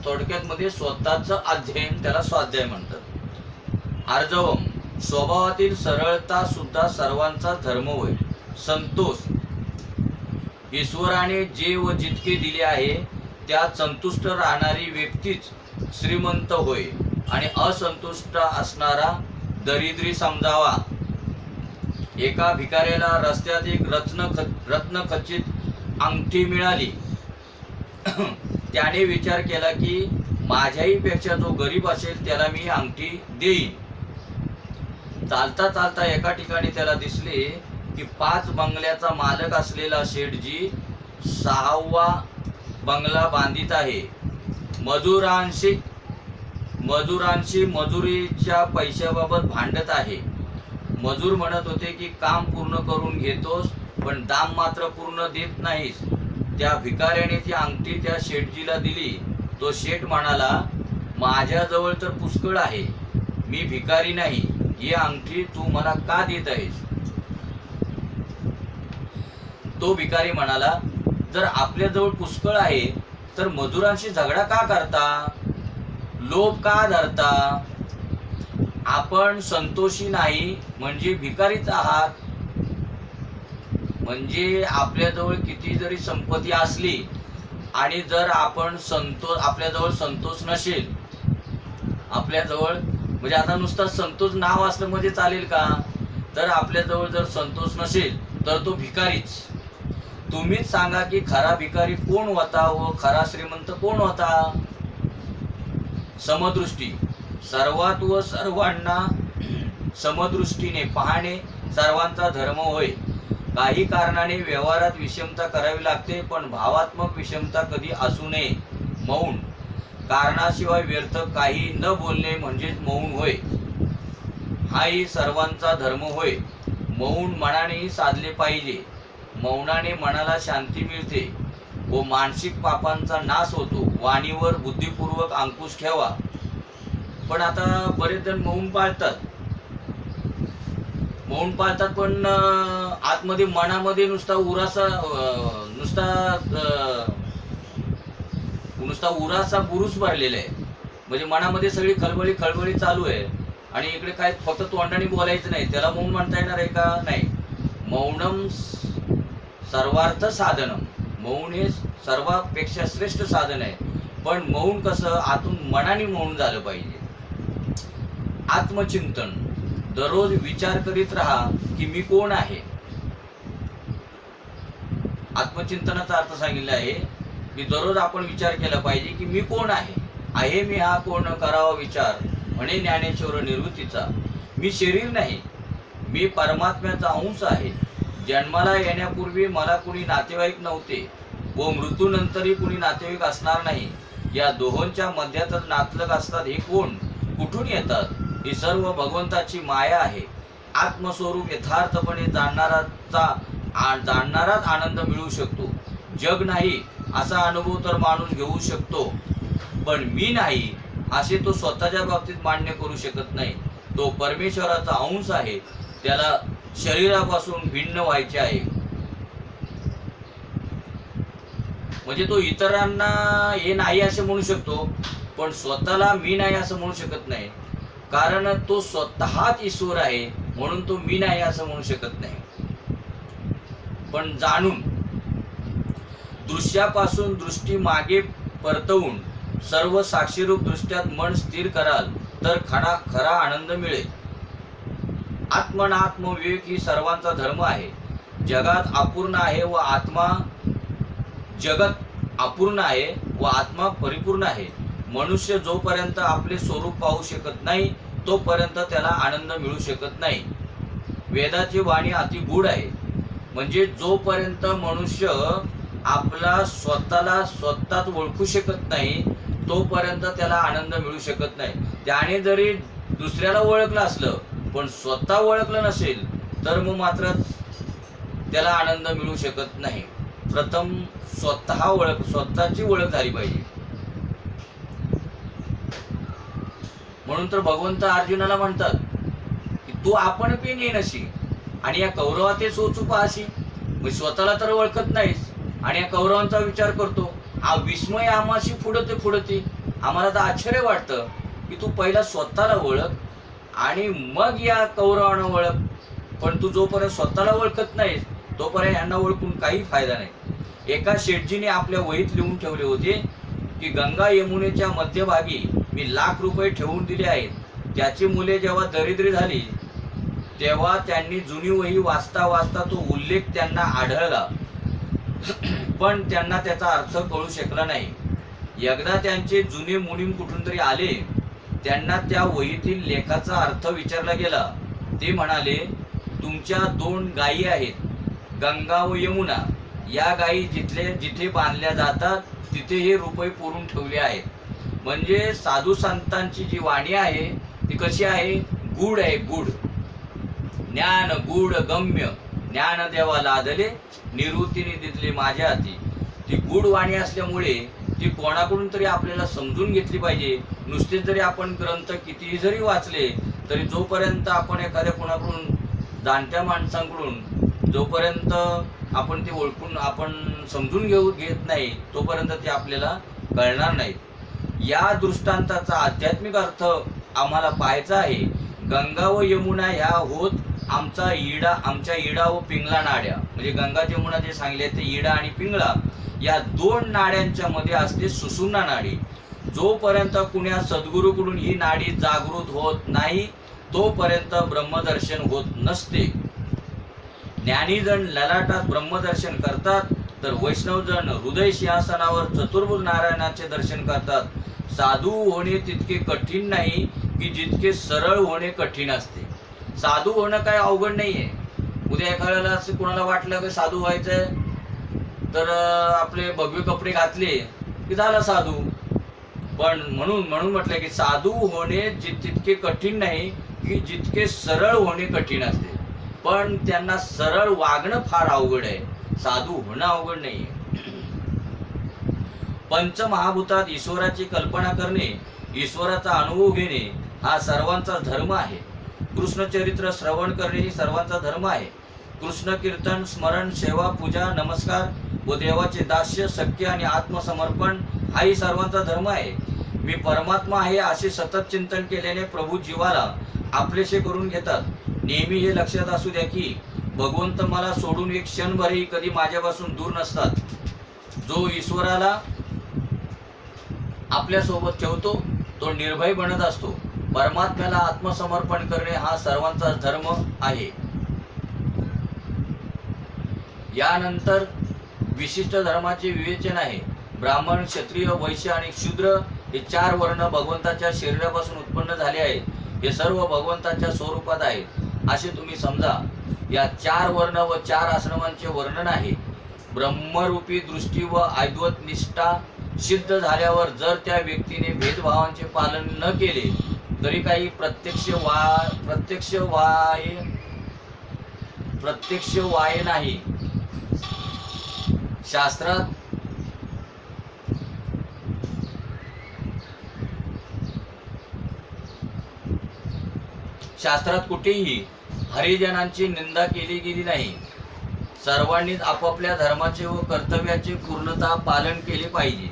थोडक्यात मध्ये स्वतःचं अध्ययन, त्याला स्वाध्याय म्हणतात. आर्जवम, स्वभावातील सरळता सुद्धा सर्वांचा धर्म होय. संतोष, ईश्वराने जे व जितके दिले आहे त्यात संतुष्ट राहणारी व्यक्तीच श्रीमंत होय आणि असंतुष्ट असणारा दरिद्री समजावा. एका भिकाऱ्याला रस्त्यात एक रत्नखचित अंगठी मिळाली. त्याने विचार केला की माझ्याही पेक्षा जो गरीब असेल त्याला मी अंगठी देईन. चालता चालता एका ठिकाणी त्याला दिसले की 5 बंगल्याचा मालक असलेला शेठजी 6वा बंगला बांधित आहे. मजुरांशी मजुरीच्या पैशाबाबत भांडत आहे. मजूर म्हणत होते की काम पूर्ण करून घेतोस पण दाम मात्र पूर्ण देत नाहीस. त्या भिकाऱ्याने ती अंगठी त्या शेठजीला दिली. तो शेठ म्हणाला, माझ्याजवळ तर पुष्कळ आहे, मी भिकारी नाही, ही अंगठी तू मला का देत आहेस? तो भिकारी म्हणाला, जर आपल्याजवळ पुष्कळ आहे तर मजुरांशी झगडा का करता, लोभ का धरता? आपण संतोषी नाही म्हणजे भिकारीच आहात. म्हणजे आपल्याजवळ किती जरी संपत्ती असली आणि जर आपण आपल्याजवळ संतोष नसेल, आपल्याजवळ म्हणजे आता नुसता संतोष नाव असलं म्हणजे चालेल का? तर आपल्याजवळ जर संतोष नसेल तर तो भिकारीच. तुम्हीच सांगा की खरा भिकारी कोण होता व खरा श्रीमंत कोण होता? समदृष्टी, सर्वात व सर्वांना समदृष्टीने पाहणे सर्वांचा धर्म होय. काही कारणाने व्यवहारात विषमता करावी लागते, पण भावात्मक विषमता कधी असू नये. मौन, कारणाशिवाय व्यर्थ काही न बोलणे म्हणजेच मौन होय. हाही सर्वांचा धर्म होय. मौन मनानेही साधले पाहिजे. मौनाने मनाला शांती मिळते व मानसिक पापांचा नाश होतो. वाणीवर बुद्धिपूर्वक अंकुश ठेवा. पण आता बरेच जण मौन पाळतात पण आतमध्ये मनामध्ये नुसता उरासा बुरुस भरलेला आहे. म्हणजे मनामध्ये सगळी खळबळी चालू आहे आणि इकडे काय फक्त तोंडाने बोलायचं नाही. त्याला मौन म्हणता येणार आहे का? नाही. मौनम सर्वार्थ साधनम, मौन हे सर्वापेक्षा श्रेष्ठ साधन आहे. पण मौन कसं? आतून मनाने मौन झालं पाहिजे. आत्मचिंतन, दररोज विचार करीत राहा की मी कोण आहे. आत्मचिंतनाचा अर्थ सांगितला आहे की दररोज आपण विचार केला पाहिजे की मी कोण आहे मी हा कोण करावा विचार. म्हणे ज्ञानेश्वर निवृत्तीचा, मी शरीर नाही, मी परमात्म्याचा अंश आहे. जन्माला येण्यापूर्वी मला कुणी नातेवाईक नव्हते व मृत्यूनंतरही कुणी नातेवाईक असणार नाही. या दोहोंच्या मध्यातच नातलग असतात. हे कोण, कुठून येतात? ही सर्व भगवंताची माया आहे. आत्मस्वरूप यथार्थपणे जाणणाराच आनंद मिळू शकतो. जग नाही, असा अनुभव तर माणूस घेऊ शकतो, पण मी नाही असे तो स्वतःच्या बाबतीत मान्य करू शकत नाही. तो परमेश्वराचा अंश आहे, त्याला शरीरापासून भिन्न व्हायचे आहे. म्हणजे तो इतरांना हे नाही असे म्हणू शकतो, पण स्वतःला मी नाही असं म्हणू शकत नाही. कारण तो स्वतःच ईश्वर आहे, म्हणून तो मी नाही असं म्हणू शकत नाही. पण जाणून दृश्यापासून दृष्टी मागे परतवून सर्व साक्षीरूप दृष्ट्यात मन स्थिर कराल तर खरा आनंद मिळेल. आत्मनात्म विवेक ही सर्वांचा धर्म आहे. जगत अपूर्ण आहे व आत्मा परिपूर्ण आहे. मनुष्य जोपर्यंत आपले स्वरूप पाहू शकत नाही तोपर्यंत त्याला आनंद मिळू शकत नाही. वेदाची वाणी अति गूढ आहे. म्हणजे जोपर्यंत मनुष्य आपला स्वतःच ओळखू शकत नाही तोपर्यंत त्याला आनंद मिळू शकत नाही. त्याने जरी दुसऱ्याला ओळखलं असलं पण स्वतः ओळखलं नसेल तर मग मात्र त्याला आनंद मिळू शकत नाही. प्रथम स्वतःची ओळख झाली पाहिजे. म्हणून तर भगवंत अर्जुनाला म्हणतात की तू आपण पेन येणशी आणि या कौरवाते सोचू पाहाशी. मग स्वतःला तर ओळखत नाहीस आणि या कौरवांचा विचार करतो. हा विस्मय आम्हाशी फुडते. आम्हाला तर आश्चर्य वाटतं की तू पहिला स्वतःला ओळख आणि मग या कौरवांना ओळख. पण तू जोपर्यंत स्वतःला ओळखत नाहीस तोपर्यंत यांना ओळखून काही फायदा नाही. एका शेठजीने आपल्या वहीत लिहून ठेवले होते की गंगा यमुनेच्या मध्यभागी मी ₹1,00,000 ठेवून दिले आहेत. त्याची मुले जेव्हा दरिद्री झाली तेव्हा त्यांनी जुनी वही वाचता तो उल्लेख त्यांना आढळला, पण त्यांना त्याचा अर्थ कळू शकला नाही. एकदा त्यांचे जुने मुनीम कुठून तरी आले. त्यांना त्या वहीतील लेखाचा अर्थ विचारला गेला. ते म्हणाले, तुमच्या 2 गायी आहेत, गंगा व यमुना. या गायी जिथे बांधल्या जातात तिथे हे रुपये पुरून ठेवले आहेत. म्हणजे साधू संतांची जी वाणी आहे ती कशी आहे? गूढ आहे. गूढ ज्ञान गूढ गम्य ज्ञान देवा लादले निवृत्तीने दिसले माझ्या हाती. ती गूढ वाणी असल्यामुळे ती कोणाकडून तरी आपल्याला समजून घेतली पाहिजे. नुसते जरी आपण ग्रंथ कितीही जरी वाचले तरी जोपर्यंत आपण एखाद्या कोणाकडून जाणत्या माणसांकडून जोपर्यंत आपण ते ओळखून आपण समजून घेत नाही तोपर्यंत ते आपल्याला कळणार नाहीत. या दृष्टांताचा आध्यात्मिक अर्थ आम्हाला पाहायचा आहे. गंगा व यमुना ह्या होत आमच्या इडा व पिंगला नाड्या. म्हणजे गंगा यमुना जे सांगले ते इडा आणि पिंगळा या 2 नाड्यांच्या मध्ये असते सुषुम्ना नाडी. जोपर्यंत कुण्या सद्गुरूकडून ही नाडी जागृत होत नाही तोपर्यंत ब्रह्मदर्शन होत नसते. ज्ञानीजण ललाटात ब्रह्मदर्शन करतात तर वैष्णवजण हृदय सिंहासनावर चतुर्भुज नारायणाचे दर्शन करतात. साधू होणे तितके कठीण नाही की जितके सरळ होणे कठीण असते. साधू होणं काय अवघड नाहीये. उद्या एखाद्याला असं कोणाला वाटलं की साधू व्हायचंय तर आपले भगवे कपडे घातले की झाला साधू. पण म्हणून म्हटलं की साधू होणे तितके कठीण नाही की जितके सरळ होणे कठीण असते. पण त्यांना सरळ वागणं फार अवघड आहे. साधू होणं अवघड नाहीये. पंचमहाभूतात ईश्वराची कल्पना करणे, ईश्वराचा अनुभव घेणे हा सर्वांचा धर्म आहे. कृष्ण चरित्र श्रवण करणे ही सर्वांचा धर्म आहे. कृष्ण कीर्तन, स्मरण, सेवा, पूजा, नमस्कार व देवाचे दास्य, सख्य आणि आत्मसमर्पण हाही सर्वांचा धर्म आहे. मी परमात्मा आहे असे सतत चिंतन केल्याने प्रभू जीवाला आपलेसे करून घेतात. नेहमी हे लक्षात असू द्या की भगवंत मला सोडून एक क्षणभरही कधी माझ्यापासून दूर नसतात. जो ईश्वराला आपल्या सोबत ठेवतो तो निर्भय बनत असतो. परमात्म्याला आत्मसमर्पण करणे हा सर्वांचा धर्म आहे. यानंतर विशिष्ट धर्माचे विवेचन आहे. ब्राह्मण, क्षत्रिय, वैश्य आणि शूद्र हे 4 वर्ण भगवंताच्या शरीरापासून उत्पन्न झाले आहेत. हे सर्व भगवंताच्या स्वरूपात आहेत असे तुम्ही समजा. या 4 वर्ण व 4 आश्रमांचे वर्णन आहे. ब्रह्मरूपी दृष्टी व अद्वैत निष्ठा सिद्ध झाल्यावर जर त्या व्यक्तीने भेदभावांचे पालन न केले तरी काही प्रत्यक्ष वाय नाही. शास्त्रात शास्त्रात कुठेही हरिजनांची निंदा केली गेली नाही. सर्वांनीच आपापल्या धर्माचे व कर्तव्याचे पूर्णतः पालन केले पाहिजे.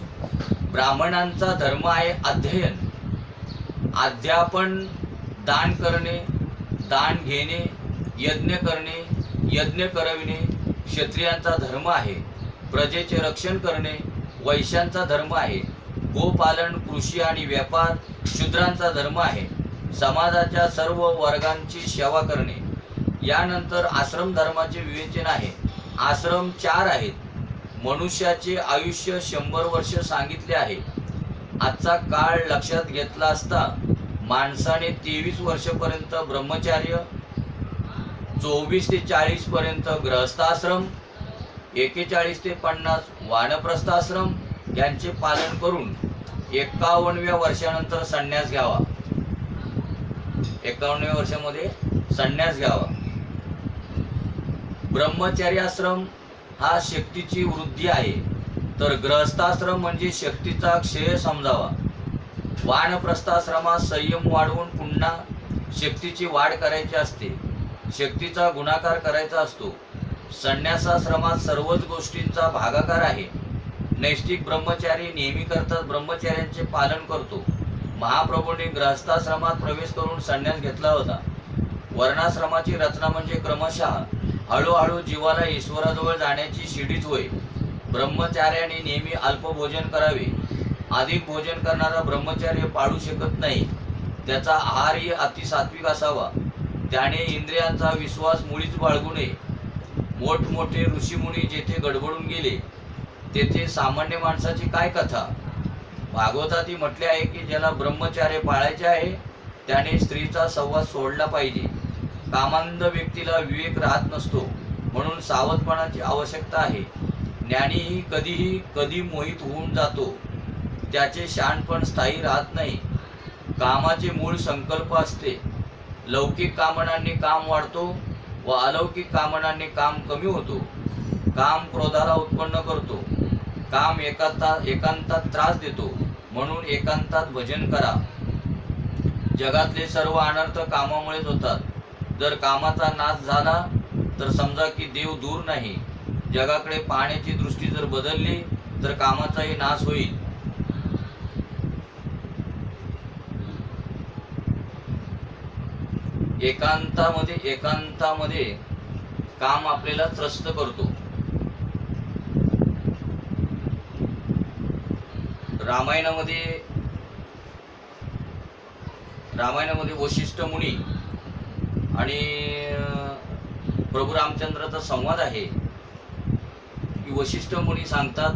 ब्राह्मणांचा धर्म आहे अध्ययन, अध्यापन, दान करणे, दान घेणे, यज्ञ करणे, यज्ञ करविणे. क्षत्रियांचा धर्म आहे प्रजेचे रक्षण करणे. वैश्यांचा धर्म आहे गोपालन, कृषी आणि व्यापार. शूद्रांचा धर्म आहे समाजाच्या सर्व वर्गांची सेवा करणे. यानंतर आश्रम धर्माचे विवेचन आहे. आश्रम 4 आहेत. मनुष्याचे आयुष्य 100 वर्ष सांगितले आहे. आजचा काळ लक्षात घेतला असता माणसाने 23 वर्षपर्यंत ब्रह्मचर्य, 24 ते 40 पर्यंत गृहस्थाश्रम, 41 ते 50 वानप्रस्थाश्रम यांचे पालन करून 51व्या वर्षानंतर संन्यास घ्यावा. 51व्या वर्षामध्ये संन्यास घ्यावा. ब्रह्मचर्याश्रम हा शक्तीची वृद्धी आहे, तर गृहस्थाश्रम म्हणजे शक्तीचा क्षय समजावा. वानप्रस्थाश्रमात संयम वाढवून पुन्हा शक्तीची वाढ करायची असते, शक्तीचा गुणाकार करायचा असतो. संन्यासाश्रमात सर्वच गोष्टींचा भागाकार आहे. नैष्ठिक ब्रह्मचारी नेहमी करतात ब्रह्मचर्याचे पालन करतो. महाप्रभूंनी गृहस्थाश्रमात प्रवेश करून संन्यास घेतला होता. वर्णाश्रमाची रचना म्हणजे क्रमशः हळूहळू जीवाला ईश्वराजवळ जाण्याची शिडीच होय. ब्रह्मचार्याने नेहमी अल्प भोजन करावे. अधिक भोजन करणारा ब्रह्मचार्य पाळू शकत नाही. त्याचा आहारही अतिसात्विक असावा. त्याने इंद्रियांचा विश्वास मुळीच बाळगू नये. मोठमोठे ऋषीमुनी जेथे गडबडून गेले तेथे सामान्य माणसाची काय कथा. भागवताती म्हटले आहे की ज्याला ब्रह्मचार्य पाळायचे आहे त्याने स्त्रीचा सहवास सोडला पाहिजे. कामांध व्यक्तीला विवेक राहत नसतो, म्हणून सावधपणाची आवश्यकता आहे. ज्ञानीही कधीही कधी मोहित होऊन जातो, त्याचे शहाणपण स्थायी राहत नाही. कामाचे मूळ संकल्प असते. लौकिक कामनांनी काम वाढतो व अलौकिक कामनांनी काम कमी होतो. काम क्रोधाला उत्पन्न करतो. काम एकांतात त्रास देतो, म्हणून एकांतात भजन करा. जगातले सर्व अनर्थ कामामुळेच होतात. जर कामाचा नाश झाला तर समजा की देव दूर नाही. जगाकडे पाहण्याची दृष्टी जर बदलली तर कामाचाही नाश होईल. एकांतामध्ये काम आपल्याला त्रस्त करतो. रामायणामध्ये वशिष्ठ मुनी आणि प्रभू रामचंद्राचा संवाद आहे की वशिष्ठ मुनी सांगतात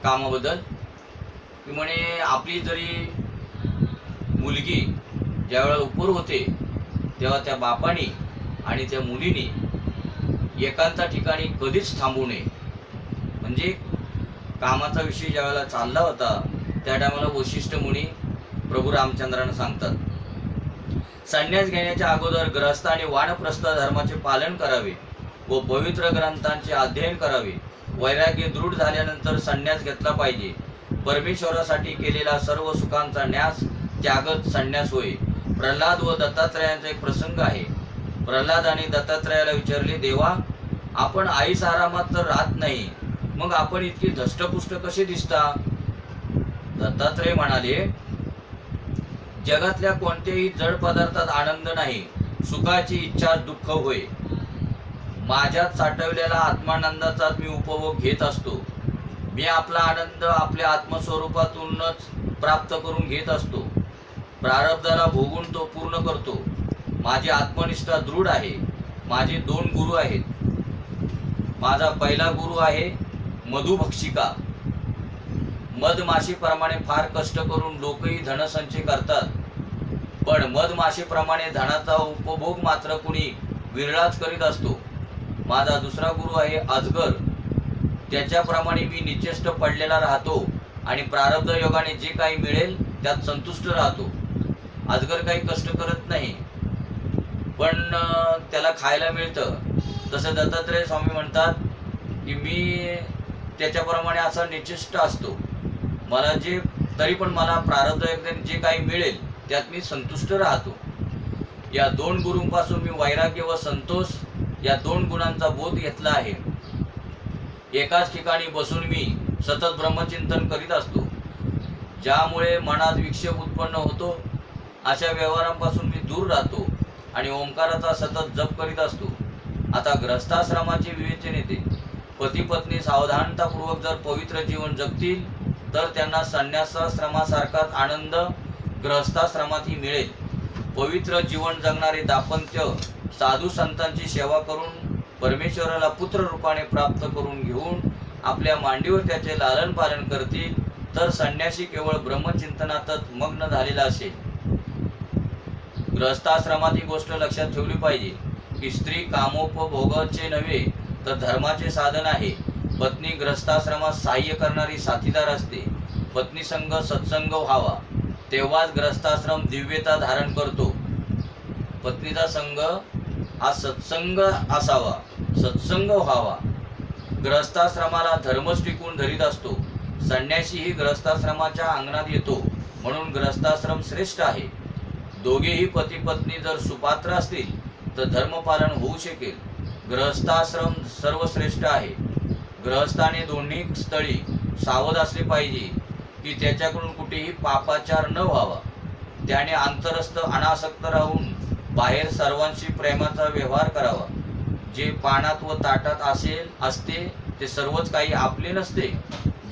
कामाबद्दल की म्हणे आपली जरी मुलगी ज्यावेळेला उपर होते तेव्हा त्या बापाने आणि त्या मुलीने एकांता ठिकाणी कधीच थांबू नये. म्हणजे कामाचा विषय ज्यावेळेला चालला होता त्या टायमाला वशिष्ठ मुनी प्रभू रामचंद्रांना सांगतात, संन्यास घेण्याच्या अगोदर गृहस्थ आणि वानप्रस्थ धर्माचे पालन करावे व पवित्र ग्रंथांचे अध्ययन करावे. वैराग्य दृढ झाल्यानंतर संन्यास घेतला पाहिजे. परमेश्वरासाठी केलेला सर्व सुखांचा न्यास त्यागच संन्यास होय. प्रल्हाद व दत्तात्रयांचा एक प्रसंग आहे. प्रल्हादाने दत्तात्रयाला विचारले, देवा, आपण आईस आरामात तर राहत नाही, मग आपण इतकी धष्टपुष्ट कसे दिसता? दत्तात्रय म्हणाले, जगातल्या कोणत्याही जड पदार्थात आनंद नाही. सुखाची इच्छा दुःख होय. माझ्यात साठवलेला आत्मानंदाचाच मी उपभोग घेत असतो. मी आपला आनंद आपल्या आत्मस्वरूपातूनच प्राप्त करून घेत असतो. प्रारब्धाला भोगून तो पूर्ण करतो. माझी आत्मनिष्ठा दृढ आहे. माझे 2 गुरु आहेत. माझा पहिला गुरु आहे मधुभक्षिका. मधमाशीप्रमाणे फार कष्ट करून लोकही धनसंचय करतात, पण मधमाशीप्रमाणे धनाचा उपभोग मात्र कुणी विरळाच करीत असतो. माझा दुसरा गुरु आहे अजगर. त्याच्याप्रमाणे मी निचेष्ट पडलेला राहतो आणि प्रारब्ध योगाने जे काही मिळेल त्यात संतुष्ट राहतो. अजगर काही कष्ट करत नाही, पण त्याला खायला मिळतं. तसं दत्तात्रय स्वामी म्हणतात की मी त्याच्याप्रमाणे असा निचेष्ट असतो. मला तरी पण मला प्रारब्ध योगाने जे काही मिळेल त्यात मी संतुष्ट राहतो. या 2 गुरूंपासून मी वैराग्य व संतोष या 2 गुणांचा बोध घेतला आहे. एकाच ठिकाणी बसून मी सतत ब्रह्मचिंतन करीत असतो, ज्यामुळे मनात विक्षेप उत्पन्न होतो. अशा व्यवहारांपासून मी दूर राहतो आणि ओंकाराचा सतत जप करीत असतो. आता ग्रहस्थाश्रमाचे विवेचन येते. पती पत्नी सावधानतापूर्वक जर पवित्र जीवन जगतील तर त्यांना संन्यासाश्रमासारखाच आनंद ग्रहस्थाश्रमातही मिळेल. पवित्र जीवन जगणारे दाम्पत्य साधू संतांची सेवा करून परमेश्वराला पुत्र रूपाने प्राप्त करून घेऊन आपल्या मांडीवर त्याचे लालन पालन करतील तर संन्यासी केवळ ब्रह्मचिंतनातच मग्न झालेला असेल. ग्रहस्थाश्रमात ही गोष्ट लक्षात ठेवली पाहिजे की स्त्री कामोपभोगाचे नव्हे तर धर्माचे साधन आहे. पत्नी ग्रहस्थाश्रमात सहाय्य करणारी साथीदार असते. पत्नी संग सत्संग व्हावा, तेव्हाच ग्रहस्थाश्रम दिव्यता धारण करतो. पत्नीचा संग हा सत्संग असावा, सत्संग व्हावा. ग्रहस्थाश्रमाला धर्मच टिकून धरीत असतो. संन्यासी ही ग्रहस्थाश्रमाच्या अंगणात येतो, म्हणून ग्रहस्थाश्रम श्रेष्ठ आहे. दोघेही पती पत्नी जर सुपात्र असतील तर धर्मपालन होऊ शकेल. ग्रहस्थाश्रम सर्वश्रेष्ठ आहे. ग्रहस्थाने दोन्ही स्थळी सावध असले पाहिजे की त्याच्याकडून कुठेही पापाचार न व्हावा. त्याने अंतरस्थ अनासक्त राहून बाहेर सर्वांशी प्रेमाचा व्यवहार करावा. जे पानात व ताटात असते ते सर्वच काही आपले नसते.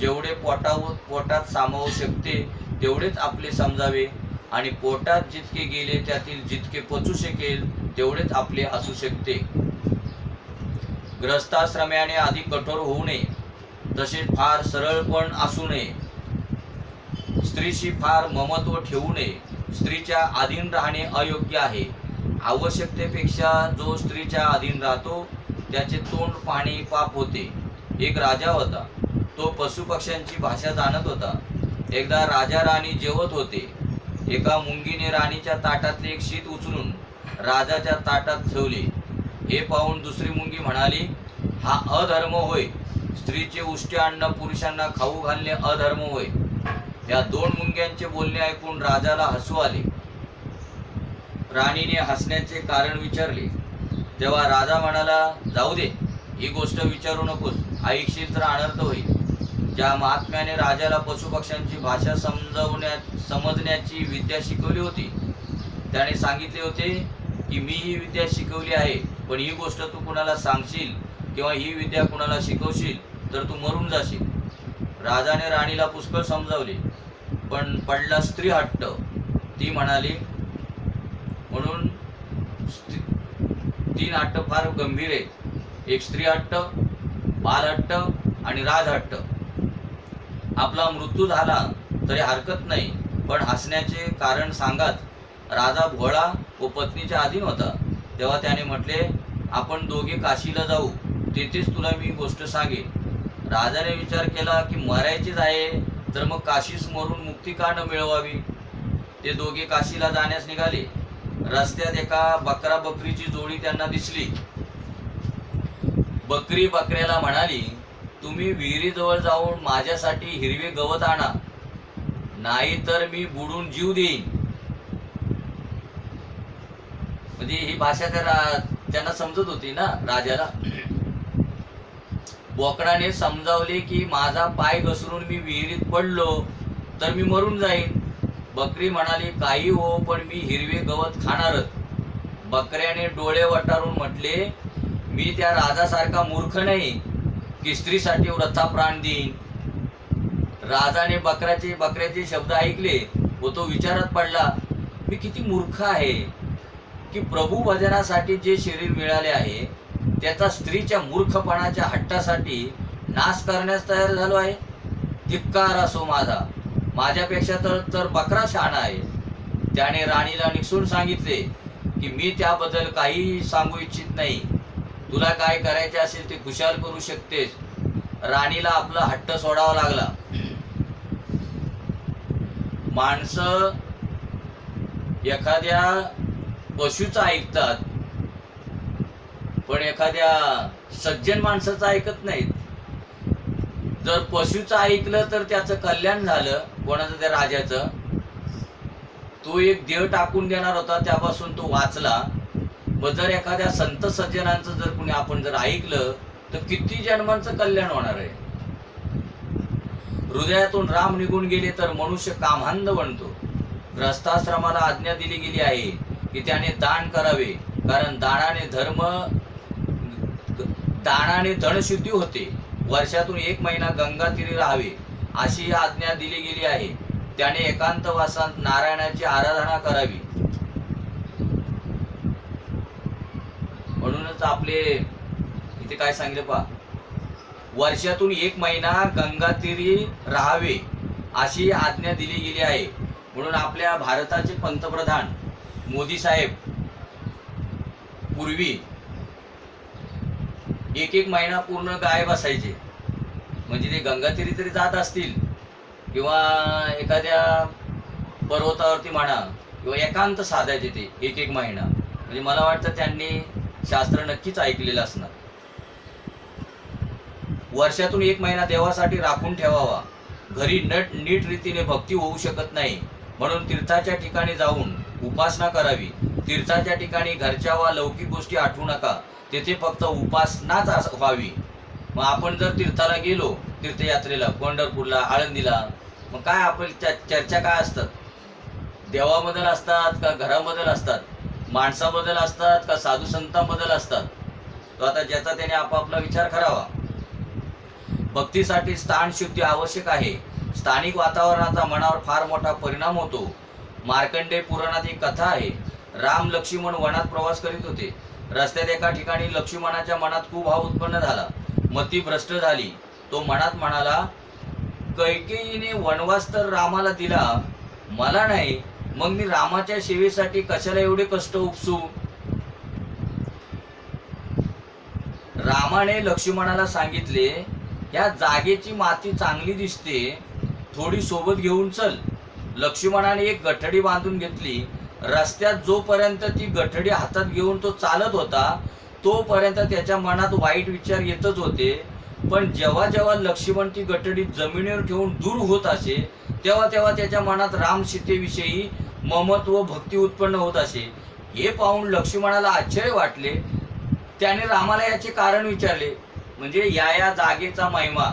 जेवढे पोटात सामावू शकते तेवढेच आपले समजावे आणि पोटात जितके गेले त्यातील जितके पचू शकेल तेवढेच आपले असू शकते. ग्रहस्थाश्रमाने अधिक कठोर होऊ नये, तसेच फार सरळ पण असू नये. स्त्रीशी फार ममत्व ठेवू नये. स्त्रीच्या अधीन राहणे अयोग्य आहे. आवश्यकतेपेक्षा जो स्त्रीच्या अधीन राहतो त्याचे तोंड पाहणे पाप होते. एक राजा होता. तो पशुपक्ष्यांची भाषा जाणत होता. एकदा राजा राणी जेवत होते. एका मुंगीने राणीच्या ताटातले एक शीत उचलून राजाच्या ताटात ठेवले. हे पाहून दुसरी मुंगी म्हणाली, हा अधर्म होय. स्त्रीचे उष्टे अन्न पुरुषांना खाऊ घालणे अधर्म होय. या 2 मुंग्यांचे बोलणे ऐकून राजाला हसू आले. राणीने हसण्याचे कारण विचारले. तेव्हा राजा म्हणाला, जाऊ दे, ही गोष्ट विचारू नकोस. ऐकशील तर अनर्थ होईल. ज्या महात्म्याने राजाला पशुपक्ष्यांची भाषा समजण्याची विद्या शिकवली होती त्याने सांगितले होते की मी ही विद्या शिकवली आहे, पण ही गोष्ट तू कुणाला सांगशील किंवा ही विद्या कुणाला शिकवशील तर तू मरून जाशील. राजाने राणीला पुष्कळ समजावले, पण पडला स्त्री हट्ट. ती म्हणाली, म्हणून 3 हट्ट फार गंभीर आहेत. एक स्त्री हट्ट, बाल हट्ट आणि राज हट्ट. आपला मृत्यू झाला तरी हरकत नाही, पण हसण्याचे कारण सांगाच. राजा भोळा व पत्नीच्या अधीन होता. तेव्हा त्याने म्हटले, आपण दोघे काशीला जाऊ, तेथेच तुला मी गोष्ट सांगेन. राजाने विचार केला की मरायचेच आहे तर मग काशीस मरून मुक्ती का न मिळवावी. ते दोघे काशीला जाण्यास निघाले. रस्त्यात एका बकरा बकरीची जोडी त्यांना दिसली. बकरी बकऱ्याला म्हणाली, तुम्ही विहिरीजवळ जाऊन माझ्यासाठी हिरवे गवत आणा, नाही तर मी बुडून जीव देईन. म्हणजे ही भाषा त्यांना समजत होती ना राजाला. बोकडाने समजावले की माझा पाय घसरून मी विहिरीत पडलो तर मी मरून जाईन. बकरी म्हणाली, काही हो, पण मी हिरवे गवत खाणारच. बकऱ्याने डोळे वटारून म्हटले, मी त्या राजासारखा मूर्ख नाही की स्त्रीसाठी व्रथा प्राण देईन. राजाने बकऱ्याचे शब्द ऐकले व तो विचारात पडला, मी किती मूर्ख आहे की प्रभू भजनासाठी जे शरीर मिळाले आहे त्याचा स्त्रीच्या मूर्खपणाच्या हट्टासाठी नाश करण्यास तयार झालो आहे. धिक्कार असो माझा. माझ्यापेक्षा तर बकरा शहाणा आहे. त्याने राणीला निक्षून सांगितले की मी त्याबद्दल काही सांगू इच्छित नाही. तुला काय करायचे असेल ते खुशाल करू शकतेस. राणीला आपला हट्ट सोडावा लागला. माणसं एखाद्या पशुचं ऐकतात पण एखाद्या सज्जन माणसाचं ऐकत नाहीत. जर पशुचं ऐकलं तर त्याचं कल्याण झालं, कोणाचं, त्या राजाचं. तो एक देह टाकून देणार होता, त्यापासून तो वाचला. व जर एखाद्या संत सज्जनांचं जर कुणी आपण जर ऐकलं तर किती जन्मांचं कल्याण होणार आहे. हृदयातून राम निघून गेले तर मनुष्य कामहांध बनतो. ग्रस्ताश्रमाला आज्ञा दिली गेली आहे की त्याने दान करावे, कारण दानाने धनशुद्धी होते. वर्षातून 1 महिना गंगा तीरी राहावे अशी आज्ञा दिली गेली आहे. त्याने एकांतवासात नारायणाची आराधना करावी. म्हणूनच आपले इथे काय सांगितले पहा, वर्षातून 1 महिना गंगा तीरी राहावे अशी आज्ञा दिली गेली आहे. म्हणून आपल्या भारताचे पंतप्रधान मोदी साहेब पूर्वी 1 महिना पूर्ण गायब असायचे. म्हणजे ते गंगातीरी तरी जात असतील किंवा एखाद्या पर्वतावरती म्हणा किंवा एकांत साधायचे ते 1 महिना. म्हणजे मला वाटतं त्यांनी शास्त्र नक्कीच ऐकलेलं असणार. वर्षातून 1 महिना देवासाठी राखून ठेवावा. घरी नीट रीतीने भक्ती होऊ शकत नाही, म्हणून तीर्थाच्या ठिकाणी जाऊन उपासना करावी. तीर्थाच्या ठिकाणी घरच्या वा लौकिक गोष्टी आठवू नका, तेथे फक्त उपासनाच व्हावी. मग आपण जर तीर्थाला गेलो, तीर्थयात्रेला, पंढरपूरला, आळंदीला, मग काय आपली चर्चा काय असतात? देवाबद्दल असतात का घराबद्दल असतात, माणसाबद्दल असतात का साधू संतांबद्दल असतात? तो आता ज्याचा त्याने आपापला विचार करावा. भक्तीसाठी स्थान शुद्धी आवश्यक आहे. स्थानिक वातावरणाचा मनावर फार मोठा परिणाम होतो. मार्कंडेय पुराणात एक कथा आहे. राम लक्ष्मण वनात प्रवास करीत होते. रस्त्यात एका ठिकाणी लक्ष्मणाच्या मनात खूप भाव उत्पन्न झाला. मती भ्रष्ट झाली. तो मनात म्हणाला, कैकेयीने वनवास तर रामाला दिला, मला नाही, मग मी रामाच्या सेवेसाठी कशाला एवढे कष्ट उपसू? रामाने लक्ष्मणाला सांगितले, या जागेची माती चांगली दिसते, थोडी सोबत घेऊन चल. लक्ष्मणाने एक गठडी बांधून घेतली. रस्त्यात जोपर्यंत ती गठडी हातात घेऊन तो चालत होता तोपर्यंत त्याच्या मनात वाईट विचार येतच होते. पण जेव्हा जेव्हा लक्ष्मण ती गठडी जमिनीवर ठेवून दूर होत असे तेव्हा तेव्हा त्याच्या मनात राम सीतेविषयी ममत्व भक्ती उत्पन्न होत असे. हे पाहून लक्ष्मणाला आश्चर्य वाटले. त्याने रामाला याचे कारण विचारले. म्हणजे या जागेचा महिमा,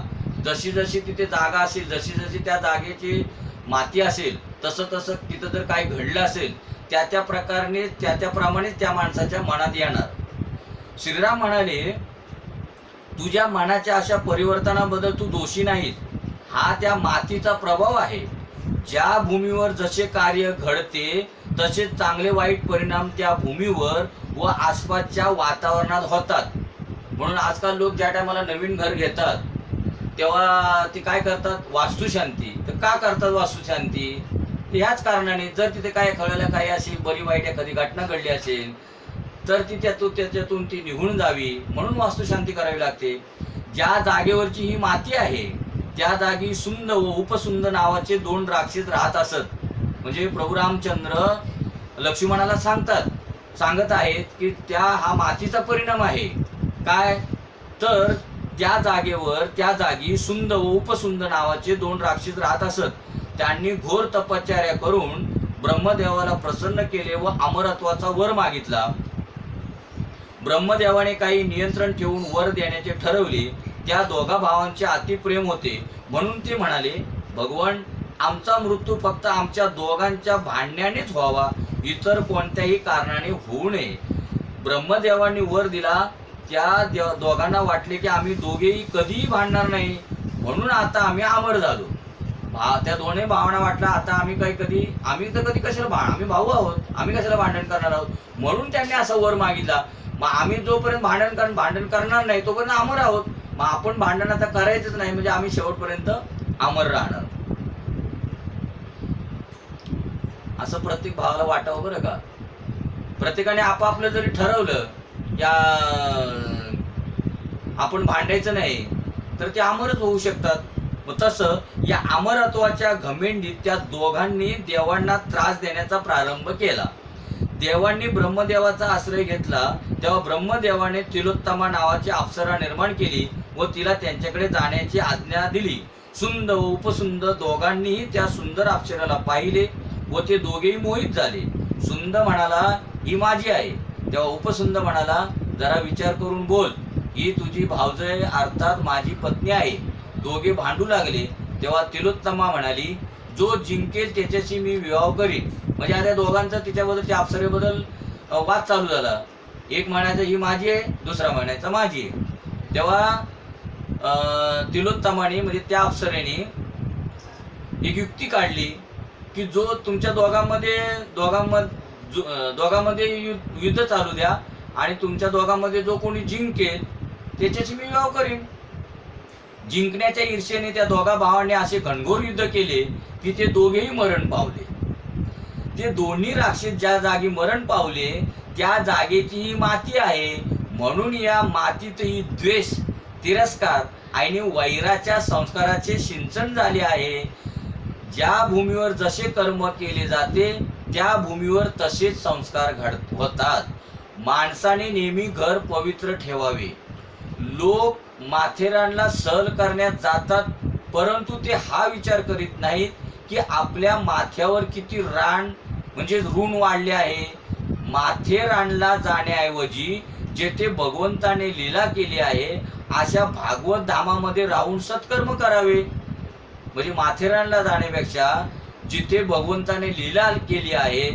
जशी जशी तिथे जागा असेल, जशी जशी त्या जागेची माती असेल, तसं तसं तिथं जर काय घडलं असेल त्या प्रकारे त्याप्रमाणेच त्या माणसाच्या मनात येणार. श्रीराम म्हणाले, तुझ्या मनाच्या अशा परिवर्तनाबद्दल तू दोषी नाहीस. हा त्या मातीचा प्रभाव आहे. ज्या भूमीवर जसे कार्य घडते तसेच चांगले वाईट परिणाम त्या भूमीवर व आसपासच्या वातावरणात होतात. म्हणून आजकाल लोक ज्या टायमाला नवीन घर घेतात तेव्हा ते काय करतात? वास्तुशांती. तर का करतात वास्तुशांती? ह्याच कारणाने, जर तिथे काय कळलं काही अशी बरी वाईट एखादी घटना घडली असेल तर ती त्याच्यातून ती निघून जावी, म्हणून वास्तुशांती करावी लागते. ज्या जागेवरची ही माती आहे त्या जागी सुंद व उपसुंद नावाचे 2 राक्षस राहत असत. म्हणजे प्रभू रामचंद्र लक्ष्मणाला सांगत आहेत की हा मातीचा परिणाम आहे. काय तर त्या जागी सुंद व उपसुंद नावाचे 2 राक्षस राहत असत. त्यांनी घोर तपश्चर्या करून ब्रह्मदेवाला प्रसन्न केले व अमरत्वाचा वर मागितला. ब्रह्मदेवाने काही नियंत्रण ठेवून वर देण्याचे ठरवले. त्या दोघा भावांचे अतिप्रेम होते, म्हणून ते म्हणाले, भगवान, आमचा मृत्यू फक्त आमच्या दोघांच्या भांडण्यानेच व्हावा, इतर कोणत्याही कारणाने होऊ नये. ब्रह्मदेवांनी वर दिला. त्या दोघांना वाटले की आम्ही दोघेही कधीही भांडणार नाही, म्हणून आता आम्ही अमर झालो. त्या दोन्ही भावांना वाटलं, आता आम्ही तर कधी कशाला आम्ही भाऊ आहोत, आम्ही कशाला भांडण करणार आहोत, म्हणून त्यांनी असा वर मागितला. मग आम्ही जोपर्यंत भांडण करणार नाही तोपर्यंत अमर आहोत. मग आपण भांडण आता करायचंच नाही, म्हणजे आम्ही शेवटपर्यंत अमर राहणार. असं प्रत्येक भावाला वाटावं बरं का. प्रत्येकाने आपापलं जरी ठरवलं या आपण भांडायचं नाही तर ते अमरच होऊ शकतात. मग तसं या अमरत्वाच्या घमेंडीत त्या दोघांनी देवांना त्रास देण्याचा प्रारंभ केला. देवांनी ब्रह्मदेवाचा आश्रय घेतला तेव्हा ब्रह्मदेवाने तिलोत्तमा नावाची अप्सरा निर्माण केली व तिला त्यांच्याकडे जाण्याची आज्ञा दिली. सुंद व उपसुंद दोघांनीही त्या सुंदर अप्सरेला पाहिले व ते दोघेही मोहित झाले. सुंद म्हणाला, ही माझी आहे. तेव्हा उपसुंद म्हणाला, जरा विचार करून बोल, ही तुझी भावजय अर्थात माझी पत्नी आहे. दोघे भांडू लागले. तेव्हा तिलोत्तमा म्हणाली, जो जिंकेल त्याच्याशी मी विवाह करीन. म्हणजे आता दोघांचा तिच्याबद्दल त्या अप्सरेबद्दल वाद चालू झाला. एक म्हणायचं ही माझी आहे, दुसरा म्हणायचा माझी आहे. तेव्हा तिलोत्तमाने म्हणजे त्या अप्सरेने एक युक्ती काढली की जो तुमच्या दोघांमध्ये युद्ध चालू द्या आणि तुमच्या दोघांमध्ये जो कोणी जिंकेल त्याच्याशी मी विवाह करीन. जिंकण्याच्या ईर्ष्येने त्या दोघा भावांनी असे घनघोर युद्ध केले की ते दोघेही मरण पावले. ते दोन्ही राक्षस ज्या जागी मरण पावले त्या जागेची ही माती आहे. म्हणून या मातीतही द्वेष, तिरस्कार आणि वैराच्या संस्काराचे सिंचन झाले आहे. ज्या भूमीवर जसे कर्म केले जाते त्या भूमीवर तसेच संस्कार होतात. माणसाने नेहमी घर पवित्र ठेवावे. लोक माथेरानला सहल करण्यात जातात, परंतु ते हा विचार करीत नाहीत की आपल्या माथ्यावर किती ऋण वाढले आहे. माथेरानला जाण्याऐवजी जेथे भगवंताने लीला केली आहे अशा भागवत धामामध्ये राहून सत्कर्म करावे. म्हणजे माथेरानला जाण्यापेक्षा जिथे भगवंताने लीला केली आहे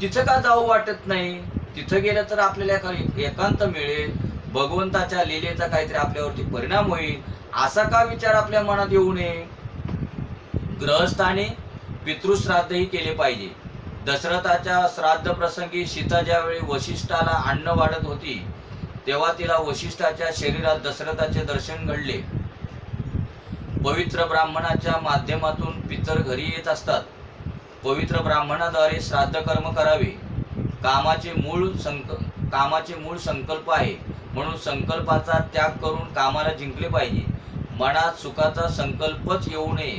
तिथं का जाऊ वाटत नाही. तिथं गेलं तर आपल्याला एकांत मिळेल, भगवंताच्या लीलेचा काहीतरी आपल्यावरती परिणाम होईल, असा का विचार आपल्या मनात येऊ नये. ग्रहस्थाने पितृश्राद्धही केले पाहिजे. दशरथाच्या श्राद्ध प्रसंगी सीता ज्यावेळी वशिष्ठाला अन्न वाढत होती तेव्हा तिला वशिष्ठाच्या शरीरात दशरथाचे दर्शन घडले. पवित्र ब्राह्मणाच्या माध्यमातून पितर घरी येत असतात. पवित्र ब्राह्मणाद्वारे श्राद्ध कर्म करावे. कामाचे मूळ संकल्प आहे, म्हणून संकल्पाचा त्याग करून कामाला जिंकले पाहिजे. मनात सुखाचा संकल्पच येऊ नये.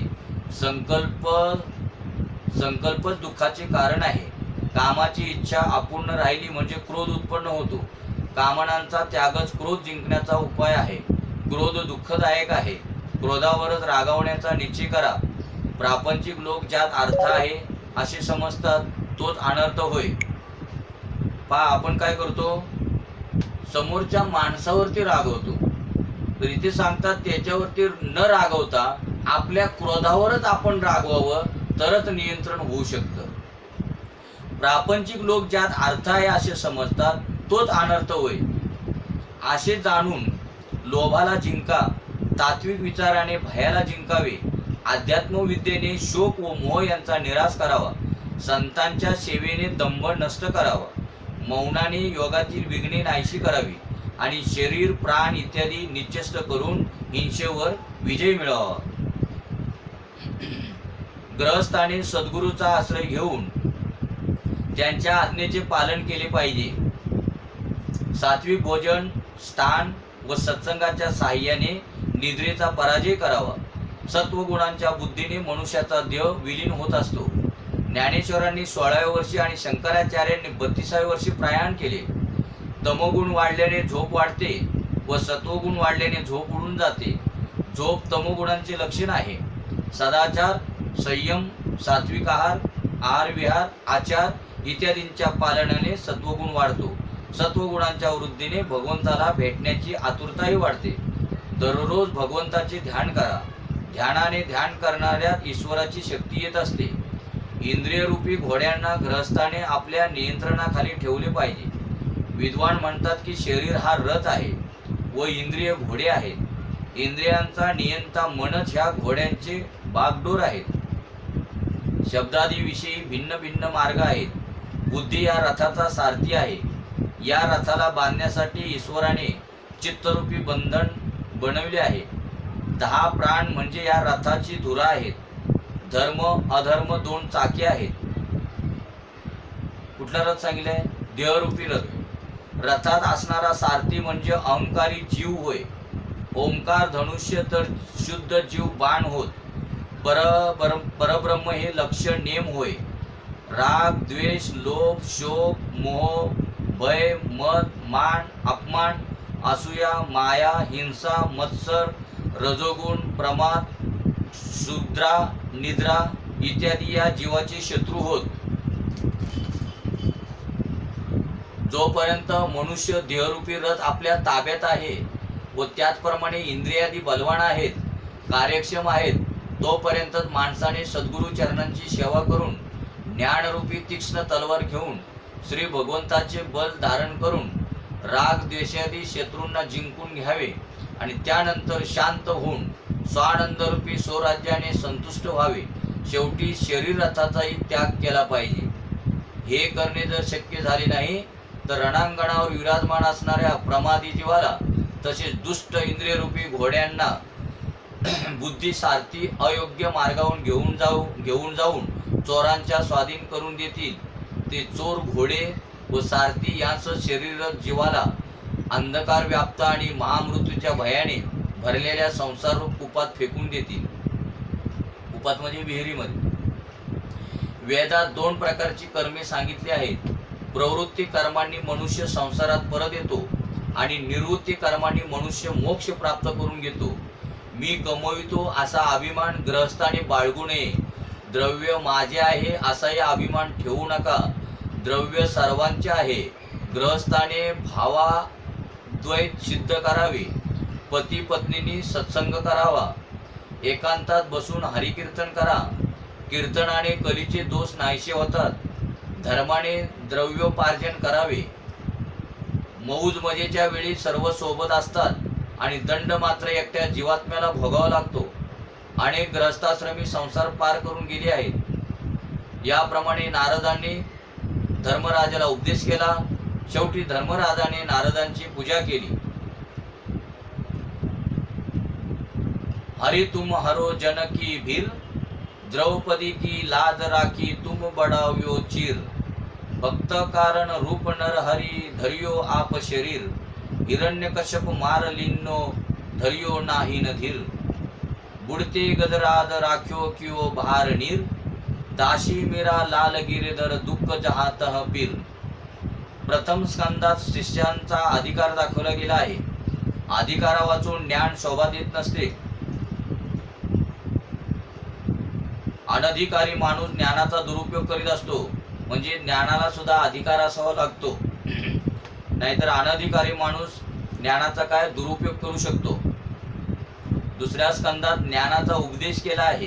संकल्पच दुःखाचे कारण आहे. कामाची इच्छा अपूर्ण राहिली म्हणजे क्रोध उत्पन्न होतो. कामनांचा त्यागच क्रोध जिंकण्याचा उपाय आहे. क्रोध दुःखदायक आहे. क्रोधावरच रागावण्याचा निश्चय करा. प्रापंचिक लोक ज्यात अर्थ आहे असे समजतात तोच अनर्थ होय. आपण काय करतो, समोरच्या माणसावरती रागवतो. तर इथे सांगतात त्याच्यावरती न रागवता आपल्या क्रोधावरच आपण रागवावं, तरच नियंत्रण होऊ शकतं. प्रापंचिक लोक ज्यात अर्थ आहे असे समजतात तोच अनर्थ होय. असे जाणून लोभाला जिंका. तात्विक विचाराने भयाला जिंकावे. अध्यात्मविद्येने शोक व मोह यांचा निराश करावा. संतांच्या सेवेने दंभ नष्ट करावा. मौनाने योगातील विघ्ने नाहीशी करावी आणि शरीर, प्राण इत्यादी निश्चेष्ट करून हिंसेवर विजय मिळवावा. ग्रहस्थाने सद्गुरूचा आश्रय घेऊन त्यांच्या आज्ञेचे पालन केले पाहिजे. सात्विक भोजन, स्थान व सत्संगाच्या साहाय्याने निद्रेचा पराजय करावा. सत्वगुणांच्या बुद्धीने मनुष्याचा देह विलीन होत असतो. ज्ञानेश्वरांनी 16व्या वर्षी आणि शंकराचार्यांनी 32व्या वर्षी प्रयाण केले. तमोगुण वाढल्याने झोप वाढते व सत्वगुण वाढल्याने झोप उडून जाते. झोप तमोगुणांचे लक्षण आहे. सदाचार, संयम, सात्विक आहार विहार, आचार इत्यादींच्या पालनाने सत्वगुण वाढतो. सत्वगुणांच्या वृद्धीने भगवंताला भेटण्याची आतुरताही वाढते. दररोज भगवंताचे ध्यान करा. ध्यानाने ध्यान करणाऱ्यात ईश्वराची शक्ती येत असते. इंद्रियरूपी घोड्यांना ग्रहस्थाने आपल्या नियंत्रणाखाली ठेवले पाहिजे. विद्वान म्हणतात की शरीर हा रथ आहे व इंद्रिय घोडे आहेत. इंद्रियांचा नियंता मनच ह्या घोड्यांचे बागडोर आहेत. शब्दादीविषयी भिन्न भिन्न मार्ग आहेत. बुद्धी या रथाचा सारथी आहे. या रथाला बांधण्यासाठी ईश्वराने चित्तरूपी बंधन बनविले आहे. 10 प्राण म्हणजे या रथाची धुरा आहेत. धर्म अधर्म 2 चाके आहेत. कुठला रथ सांगितलाय? देहरूपी रथ. रथात असणारा सारथी म्हणजे अहंकारी जीव होय. ओंकार धनुष्य तर शुद्ध जीव बाण होत. परब्रह्म हे लक्ष्य नेम होय. राग, द्वेष, लोभ, शोक, मोह, भय, मद, मान, अपमान, असूया, माया, हिंसा, मत्सर, रजोगुण, प्रमाद, शुद्रा, निद्रा, इत्यादी या जीवाचे शत्रू होत. जोपर्यंत मनुष्य देहरूपी रथ आपल्या ताब्यात आहे व त्याचप्रमाणे इंद्रियादी बलवान आहेत, कार्यक्षम आहेत, तोपर्यंत माणसाने सद्गुरु चरणांची सेवा करून ज्ञानरूपी तीक्ष्ण तलवार घेऊन श्री भगवंताचे बल धारण करून राग द्वेषादी शत्रूंना जिंकून घ्यावे आणि त्यानंतर शांत होऊन स्वानंदरूपी स्वराज्याने संतुष्ट व्हावे. शेवटी शरीर रथाचाही त्याग केला पाहिजे. हे करणे जर शक्य झाले नाही तर रणांगणावर विराजमान असणाऱ्या प्रमादी जीवाला तसेच दुष्ट इंद्रियरूपी घोड्यांना बुद्धी सारथी अयोग्य मार्गावरून घेऊन जाऊन चोरांच्या स्वाधीन करून देतील. ते चोर घोडे व सारथी यांचं शरीर जीवाला अंधकार व्याप्त आणि महामृत्यूच्या भयाने भरलेल्या संसाररूप कुपात फेकून देतील. कुपात म्हणजे विहिरीमध्ये. वेदात 2 प्रकारची कर्मे सांगितली आहेत. प्रवृत्ती कर्मांनी मनुष्य संसारात परत येतो आणि निवृत्ती कर्मांनी मनुष्य मोक्ष प्राप्त करून घेतो. मी कमवितो असा अभिमान ग्रहस्थाने बाळगू नये. द्रव्य माझे आहे असाही अभिमान ठेवू नका. द्रव्य सर्वांचे आहे. ग्रहस्थाने भावाद्वैत सिद्ध करावे. पती पत्नींनी सत्संग करावा. एकांतात बसून हरिकीर्तन करा. कीर्तनाने कलीचे दोष नाहीसे होतात. धर्माने द्रव्योपार्जन करावे. मौज मजेच्या वेळी सर्व सोबत असतात आणि दंड मात्र एकट्या जीवात्म्याला भोगावा लागतो. अनेक ग्रहस्थाश्रमी संसार पार करून गेले आहेत. याप्रमाणे नारदांनी धर्मराजाला उपदेश केला. शेवटी धर्मराजाने नारदांची पूजा केली. हरि तुम हरो जन की भीर, द्रौपदी की लाज राखी तुम बडाव्यो चीर. भक्त कारण रूप नर हरि धरियो आप शरीर. हिरण्यकश्यप मार लिन्नो धरियो नाही न धीर. बुडते गजराज राख्यो कियो भार नीर. दाशी मेरा लाल गिरधर दुःख जहातह पीर. प्रथम स्कंदात शिष्यांचा अधिकार दाखवला गेला आहे. अधिकारा वाचून ज्ञान शोभा देत नसते. अनधिकारी माणूस ज्ञानाचा दुरुपयोग करीत असतो. म्हणजे ज्ञानाला सुद्धा अधिकार असावा लागतो. नाहीतर अनधिकारी माणूस ज्ञानाचा काय दुरुपयोग करू शकतो. दुसऱ्या स्कंदात ज्ञानाचा उपदेश केला आहे.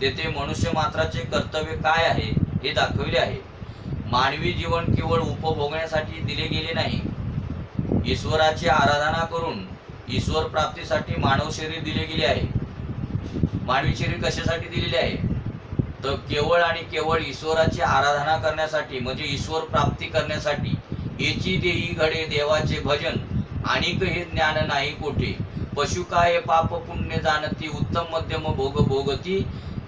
तेथे मनुष्य मात्राचे कर्तव्य काय आहे हे दाखविले आहे. मानवी जीवन केवळ उपभोगण्यासाठी दिले गेले नाही. ईश्वराची आराधना करून ईश्वर प्राप्तीसाठी मानव शरीर दिले गेले आहे. मानवी शरीर कशासाठी दिलेले आहे तर केवळ आणि केवळ ईश्वराची आराधना करण्यासाठी, म्हणजे ईश्वर प्राप्ती करण्यासाठी. एची देही घडे देवाचे भजन, अनिक हे ज्ञान नाही कोठे. पशु काय पाप पुण्य जाणती, उत्तम मध्यम भोग भोगती.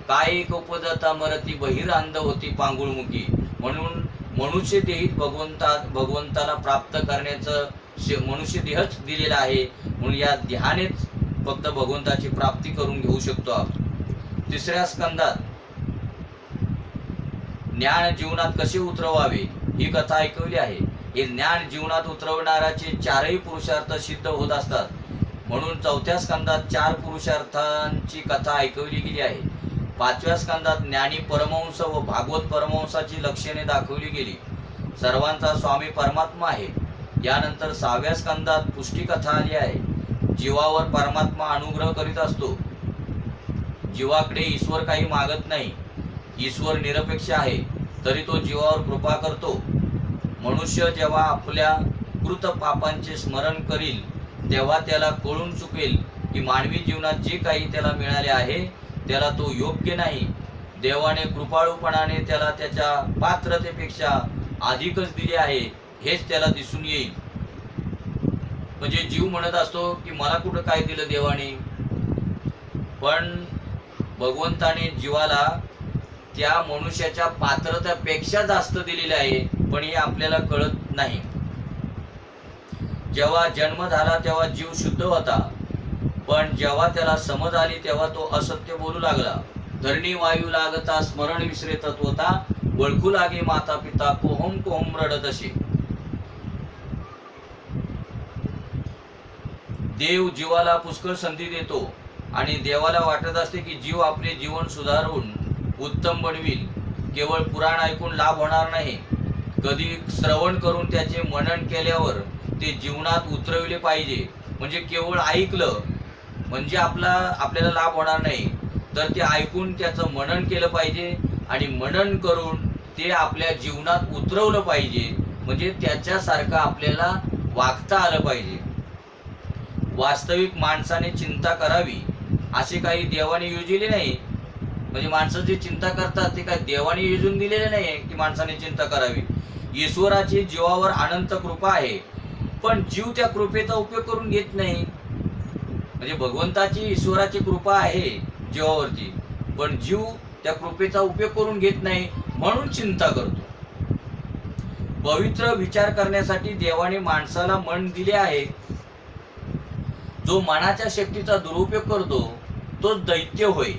काय उपजता मरती, बहिर अंध होती पांगुळमुखी. म्हणून मनुष्य देहीत भगवंताला प्राप्त करण्याचं मनुष्य देहच दिलेला आहे. म्हणून या ध्यानेच फक्त भगवंताची प्राप्ती करून घेऊ शकतो आपण. तिसऱ्या स्कंदात ज्ञान जीवनात कसे उतरवावे ही कथा ऐकवली आहे. हे ज्ञान जीवनात उतरवणाऱ्याचे 4ही पुरुषार्थ सिद्ध होत असतात. म्हणून 4थ्या स्कंदात 4 पुरुषार्थांची कथा ऐकवली गेली आहे. 5व्या स्कंदात ज्ञानी परमहंस व भागवत परमहंसाची लक्षणे दाखवली गेली. सर्वांचा स्वामी परमात्मा आहे. यानंतर 6व्या स्कंदात पुष्टी कथा आली आहे. जीवावर परमात्मा अनुग्रह करीत असतो. जीवाकडे ईश्वर काही मागत नाही. ईश्वर निरपेक्ष आहे तरी तो जीवावर कृपा करतो. मनुष्य जेव्हा आपल्या कृत पापांचे स्मरण करील तेव्हा त्याला कळून चुकेल की मानवी जीवनात जे काही त्याला मिळाले आहे त्याला तो योग्य नाही. देवाने कृपाळूपणाने त्याला त्याच्या पात्रतेपेक्षा अधिकच दिले आहे हेच त्याला दिसून येईल. म्हणजे जीव म्हणत असतो की मला कुठं काय दिलं देवाने, पण भगवंताने जीवाला त्या मनुष्याच्या पात्रतेपेक्षा जास्त दिलेले आहे, पण हे आपल्याला कळत नाही. जेव्हा जन्म झाला तेव्हा जीव शुद्ध होता, पण जेव्हा त्याला समज आली तेव्हा तो असत्य बोलू लागला. धरणी वायू लागता स्मरण विसरे तत्वता, ओळखू लागे माता पिता कोहम कोहम रडत असे. देव जीवाला पुष्कळ संधी देतो आणि देवाला वाटत असते की जीव आपले जीवन सुधारून उत्तम बनविल. केवळ पुराण ऐकून लाभ होणार नाही, कधी श्रवण करून त्याचे मनन केल्यावर ते जीवनात उतरविले पाहिजे. म्हणजे केवळ ऐकलं म्हणजे आपल्याला लाभ होणार नाही, तर ते ऐकून त्याचं मनन केलं पाहिजे आणि मनन करून ते आपल्या जीवनात उतरवलं पाहिजे. म्हणजे त्याच्यासारखं आपल्याला वागता आलं पाहिजे. वास्तविक माणसाने चिंता करावी असे काही देवाने योजिले नाही. म्हणजे माणसं जे चिंता करतात ते काय देवाने योजून दिलेले नाही की माणसाने चिंता करावी. ईश्वराची जीवावर अनंत कृपा आहे, पण जीव त्या कृपेचा उपयोग करून घेत नाही. म्हणजे भगवंताची ईश्वराची कृपा आहे जीवावरती, पण जीव त्या कृपेचा उपयोग करून घेत नाही, म्हणून चिंता करतो. पवित्र विचार करण्यासाठी देवाने माणसाला मन दिले आहे. जो मनाच्या शक्तीचा दुरुपयोग करतो तो दैत्य होय.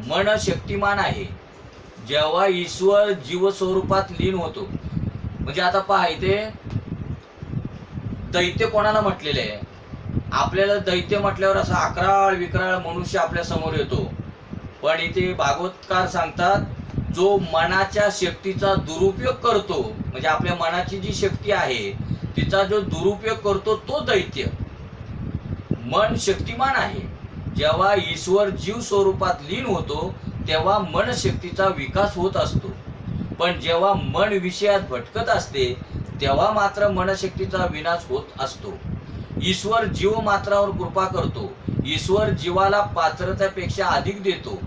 मन शक्तिमान आहे. जेव्हा ईश्वर जीव स्वरूपात लीन होतो, म्हणजे आता पहा इथे दैत्य कोणाला म्हटलेले आहे? आपल्याला दैत्य म्हटल्यावर असा अकराळ विक्राळ मनुष्य आपल्या समोर येतो, पण इथे भागवतकार सांगतात जो मनाच्या शक्तीचा दुरुपयोग करतो, म्हणजे आपल्या मनाची जी शक्ती आहे तिचा जो दुरुपयोग करतो तो दैत्य. मन शक्तिमान आहे. जेव्हा ईश्वर जीव स्वरूपात लीन होतो तेव्हा मन शक्तीचा विकास होत असतो, पण जेव्हा मन विषयात भटकत असते तेव्हा मात्र मनशक्तीचा विनाश होत असतो. ईश्वर जीव मात्रावर कृपा करतो. ईश्वर जीवाला पात्रतेपेक्षा अधिक देतो.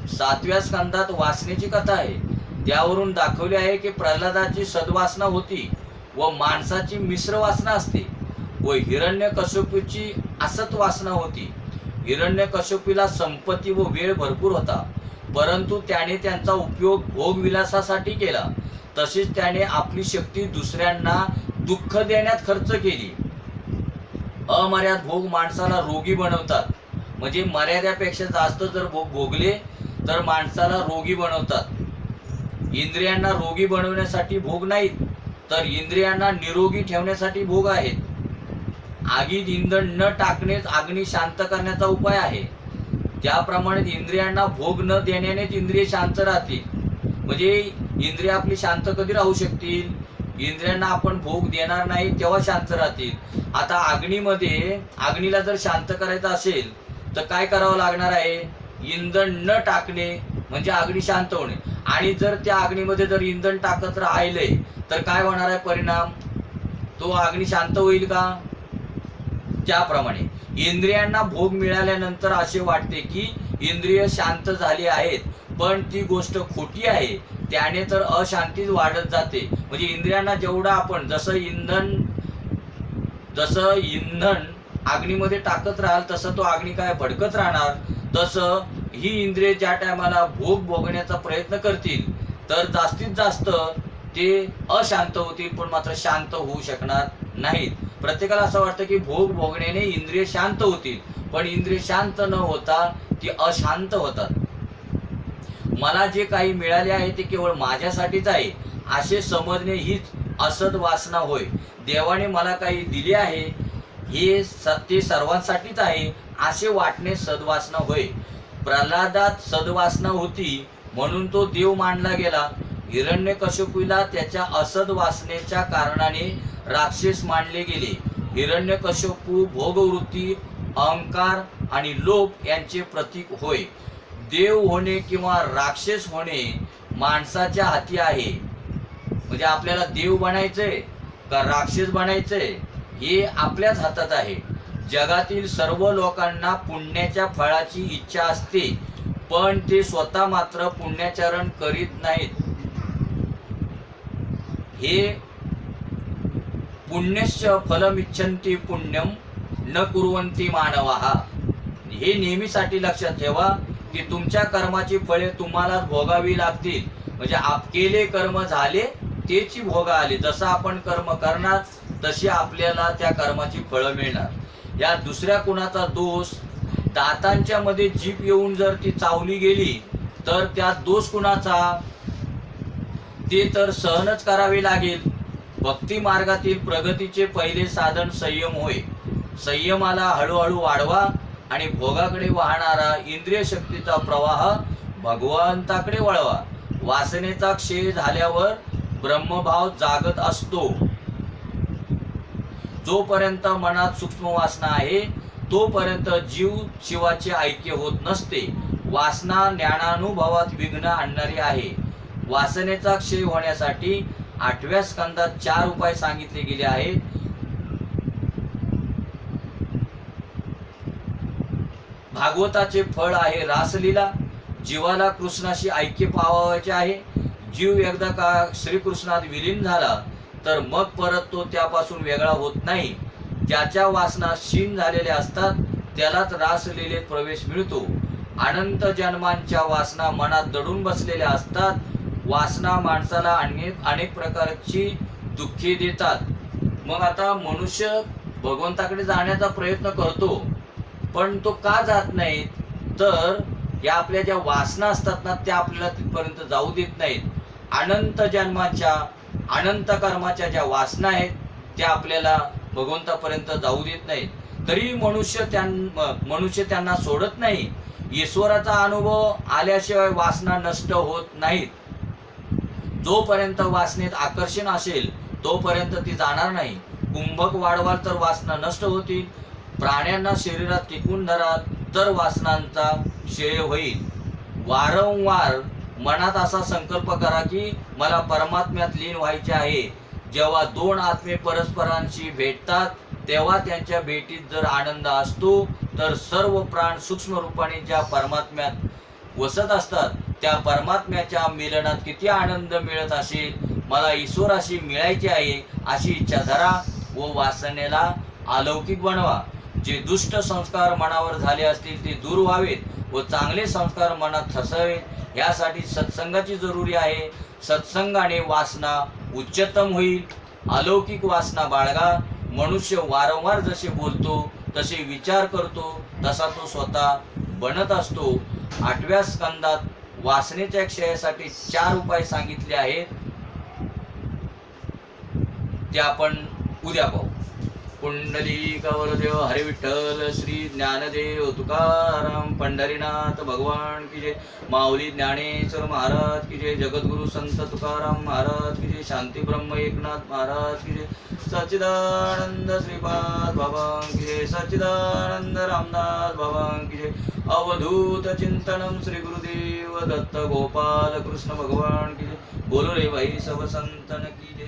7व्या स्कंदात वासनेची कथा आहे. त्यावरून दाखवले आहे की प्रल्हादाची सद्वासना होती व माणसाची मिश्र वासना असते, व हिरण्यकश्यपूची असत वासना होती. हिरण्यकश्यपूला संपत्ती व वेळ भरपूर होता, परंतु त्याने त्यांचा उपयोग भोगविलासासाठी केला. तसेच त्याने आपली शक्ती दुसऱ्यांना दुःख देण्यात खर्च केली. अमर्याद भोग माणसाला रोगी बनवतात. म्हणजे मर्यादेपेक्षा जास्त जर भोग भोगले तर माणसाला रोगी बनवतात. इंद्रियांना रोगी बनवण्यासाठी भोग नाहीत, तर इंद्रियांना निरोगी ठेवण्यासाठी भोग आहेत. आगीत इंधन न टाकणेच अग्नी शांत करण्याचा उपाय आहे. त्याप्रमाणे इंद्रियांना भोग न देण्यानेच इंद्रिय शांत राहतील. म्हणजे इंद्रिय आपली शांत कधी राहू शकतील? इंद्रियांना आपण भोग देणार नाही तेव्हा शांत राहतील. आता अग्नीला जर शांत करायचं असेल तर काय करावं लागणार आहे? इंधन न टाकणे म्हणजे अग्नी शांत होणे. आणि जर त्या अग्नीमध्ये जर इंधन टाकत राहिले तर काय होणार आहे परिणाम? तो अग्नी शांत होईल का? त्याप्रमाणे इंद्रियांना भोग मिळाल्यानंतर असे वाटते की इंद्रिय शांत झाली आहेत, पण ती गोष्ट खोटी आहे. त्याने तर अशांतीच वाढत जाते. म्हणजे इंद्रियांना जेवढं आपण जसं इंधन अग्नीमध्ये टाकत राहाल तसं तो अग्नी काय भडकत राहणार. तसं ही इंद्रिय ज्या टायमाला भोग भोगण्याचा प्रयत्न करतील तर जास्तीत जास्त ते अशांत होतील, पण मात्र शांत होऊ शकणार नाहीत. प्रत्येकाला असं वाटतं की भोग भोगण्याने इंद्रिय शांत होतील, पण इंद्रिय शांत न होता ती अशांत होतात. मला जे काही मिळाले आहे ते केवळ माझ्यासाठीच आहे असे समजणे हीच असद वासना होय. देवाने मला काही दिले आहे हे ते सर्वांसाठीच आहे असे वाटणे सद्वासना होय. प्रल्हादात सद्वासना होती म्हणून तो देव मानला गेला. हिरण्यकश्यपूला त्याच्या असद वासनेच्या कारणाने राक्षस मानले गेले. हिरण्यकश्यपू भोगवृत्ती, अहंकार आणि लोभ यांचे प्रतीक होय. देव होणे किंवा राक्षस होणे माणसाच्या हाती आहे. म्हणजे आपल्याला देव बनायचंय का राक्षस बनायचंय हे आपल्याच हातात आहे. जगातील सर्व लोकांना पुण्याच्या फळाची इच्छा असते, पण ते स्वतः मात्र पुण्याचरण करीत नाहीत. हे पुण्यस्य फलमिच्छन्ति पुण्यम न कुर्वन्ति मानवाः. हे नेहमीसाठी लक्षात ठेवा की तुमच्या कर्माची फळे तुम्हाला भोगावी लागतील. म्हणजे केले कर्म झाले तेची भोग आले. जसं आपण कर्म करणार तशी आपल्याला त्या कर्माची फळं मिळणार. या दुसऱ्या कुणाचा दोष? दातांच्या मध्ये जीभ येऊन जर ती चावली गेली तर त्यात दोष कुणाचा? ते तर सहनच करावे लागेल. भक्ती मार्गातील प्रगतीचे पहिले साधन संयम होय. संयमाला हळूहळू वाढवा आणि भोगाकडे वाहणारा इंद्रिय शक्तीचा प्रवाह भगवंताकडे वळवा. वासनेचा क्षय झाल्यावर ब्रह्मभाव जागत असतो. जोपर्यंत मनात सूक्ष्म वासना आहे तोपर्यंत जीव शिवाचे ऐक्य होत नसते. वासना ज्ञानानुभवात विघ्न आणणारी आहे. वासनेचा क्षय होण्यासाठी 8व्या स्कंदात 4 उपाय सांगितले गेले आहेत. भागवताचे फळ आहे रासलीला. जीवाला कृष्णाशी ऐक्य पावायचे आहे. जीव एकदा का श्रीकृष्णात विलीन झाला तर मग परत तो त्यापासून वेगळा होत नाही. ज्याच्या वासना क्षीण झालेल्या असतात त्यालाच रासलीलेत प्रवेश मिळतो. अनंत जन्मांच्या वासना मनात दडून बसलेल्या असतात. वासना माणसाला अनेक प्रकारची दुःखे देतात. मग आता मनुष्य भगवंताकडे जाण्याचा प्रयत्न करतो, पण तो का जात नाही? तर या आपल्या ज्या वासना असतात ना त्या आपल्याला तिथपर्यंत जाऊ देत नाहीत. अनंत जन्माच्या अनंत कर्माच्या ज्या वासना आहेत त्या आपल्याला भगवंतापर्यंत जाऊ देत नाहीत. तरी मनुष्य त्यांना सोडत नाही. ईश्वराचा अनुभव आल्याशिवाय वासना नष्ट होत नाहीत. जोपर्यंत वासनेत आकर्षण असेल तोपर्यंत ती जाणार नाही. कुंभक वाढवाल तर वासना नष्ट होतील. प्राण्यांना शरीरात टिकून धराल तर वासनांचा क्षय होईल. वारंवार मनात असा संकल्प करा की मला परमात्म्यात लीन व्हायचे आहे. जेव्हा 2 आत्मे परस्परांशी भेटतात तेव्हा त्यांच्या भेटीत जर आनंद असतो तर सर्व प्राण सूक्ष्म रूपाने ज्या परमात्म्यात वसत असतात त्या परमात्म्याच्या मिलनात किती आनंद मिळत असेल. मला ईश्वराशी मिळायचे आहे अशी इच्छा धरा व वासनेला अलौकिक बनवा. जे दुष्ट संस्कार मनावर झाले असतील ते दूर व्हावेत व चांगले संस्कार मनात ठसावेत यासाठी सत्संगाची जरुरी आहे. सत्संगाने वासना उच्चतम होईल. अलौकिक वासना बाळगा. मनुष्य वारंवार जसे बोलतो तसे विचार करतो तसा तो स्वतः बनत असतो. 8व्या स्कंदात वासनेच्या क्षयासाठी 4 उपाय सांगितले आहेत. ते आपण उद्या पाहू. पुंडलिक वरदेव हरी विठ्ठल श्री ज्ञानदेव तुकाराम पंढरीनाथ भगवान की जय. माऊली ज्ञानेश्वर महाराज की जय. जगद्गुरु संत तुकाराम महाराज की जय. शांती ब्रह्म एकनाथ महाराज की जय. सच्चिदानंद श्रीपाद बाबा की जय. सच्चिदानंद रामदास बाबा की जय. अवधूत चिंतनम श्री गुरुदेव दत्त गोपाल कृष्ण भगवान की जय. बोलो रे भाई सब संतन की जय.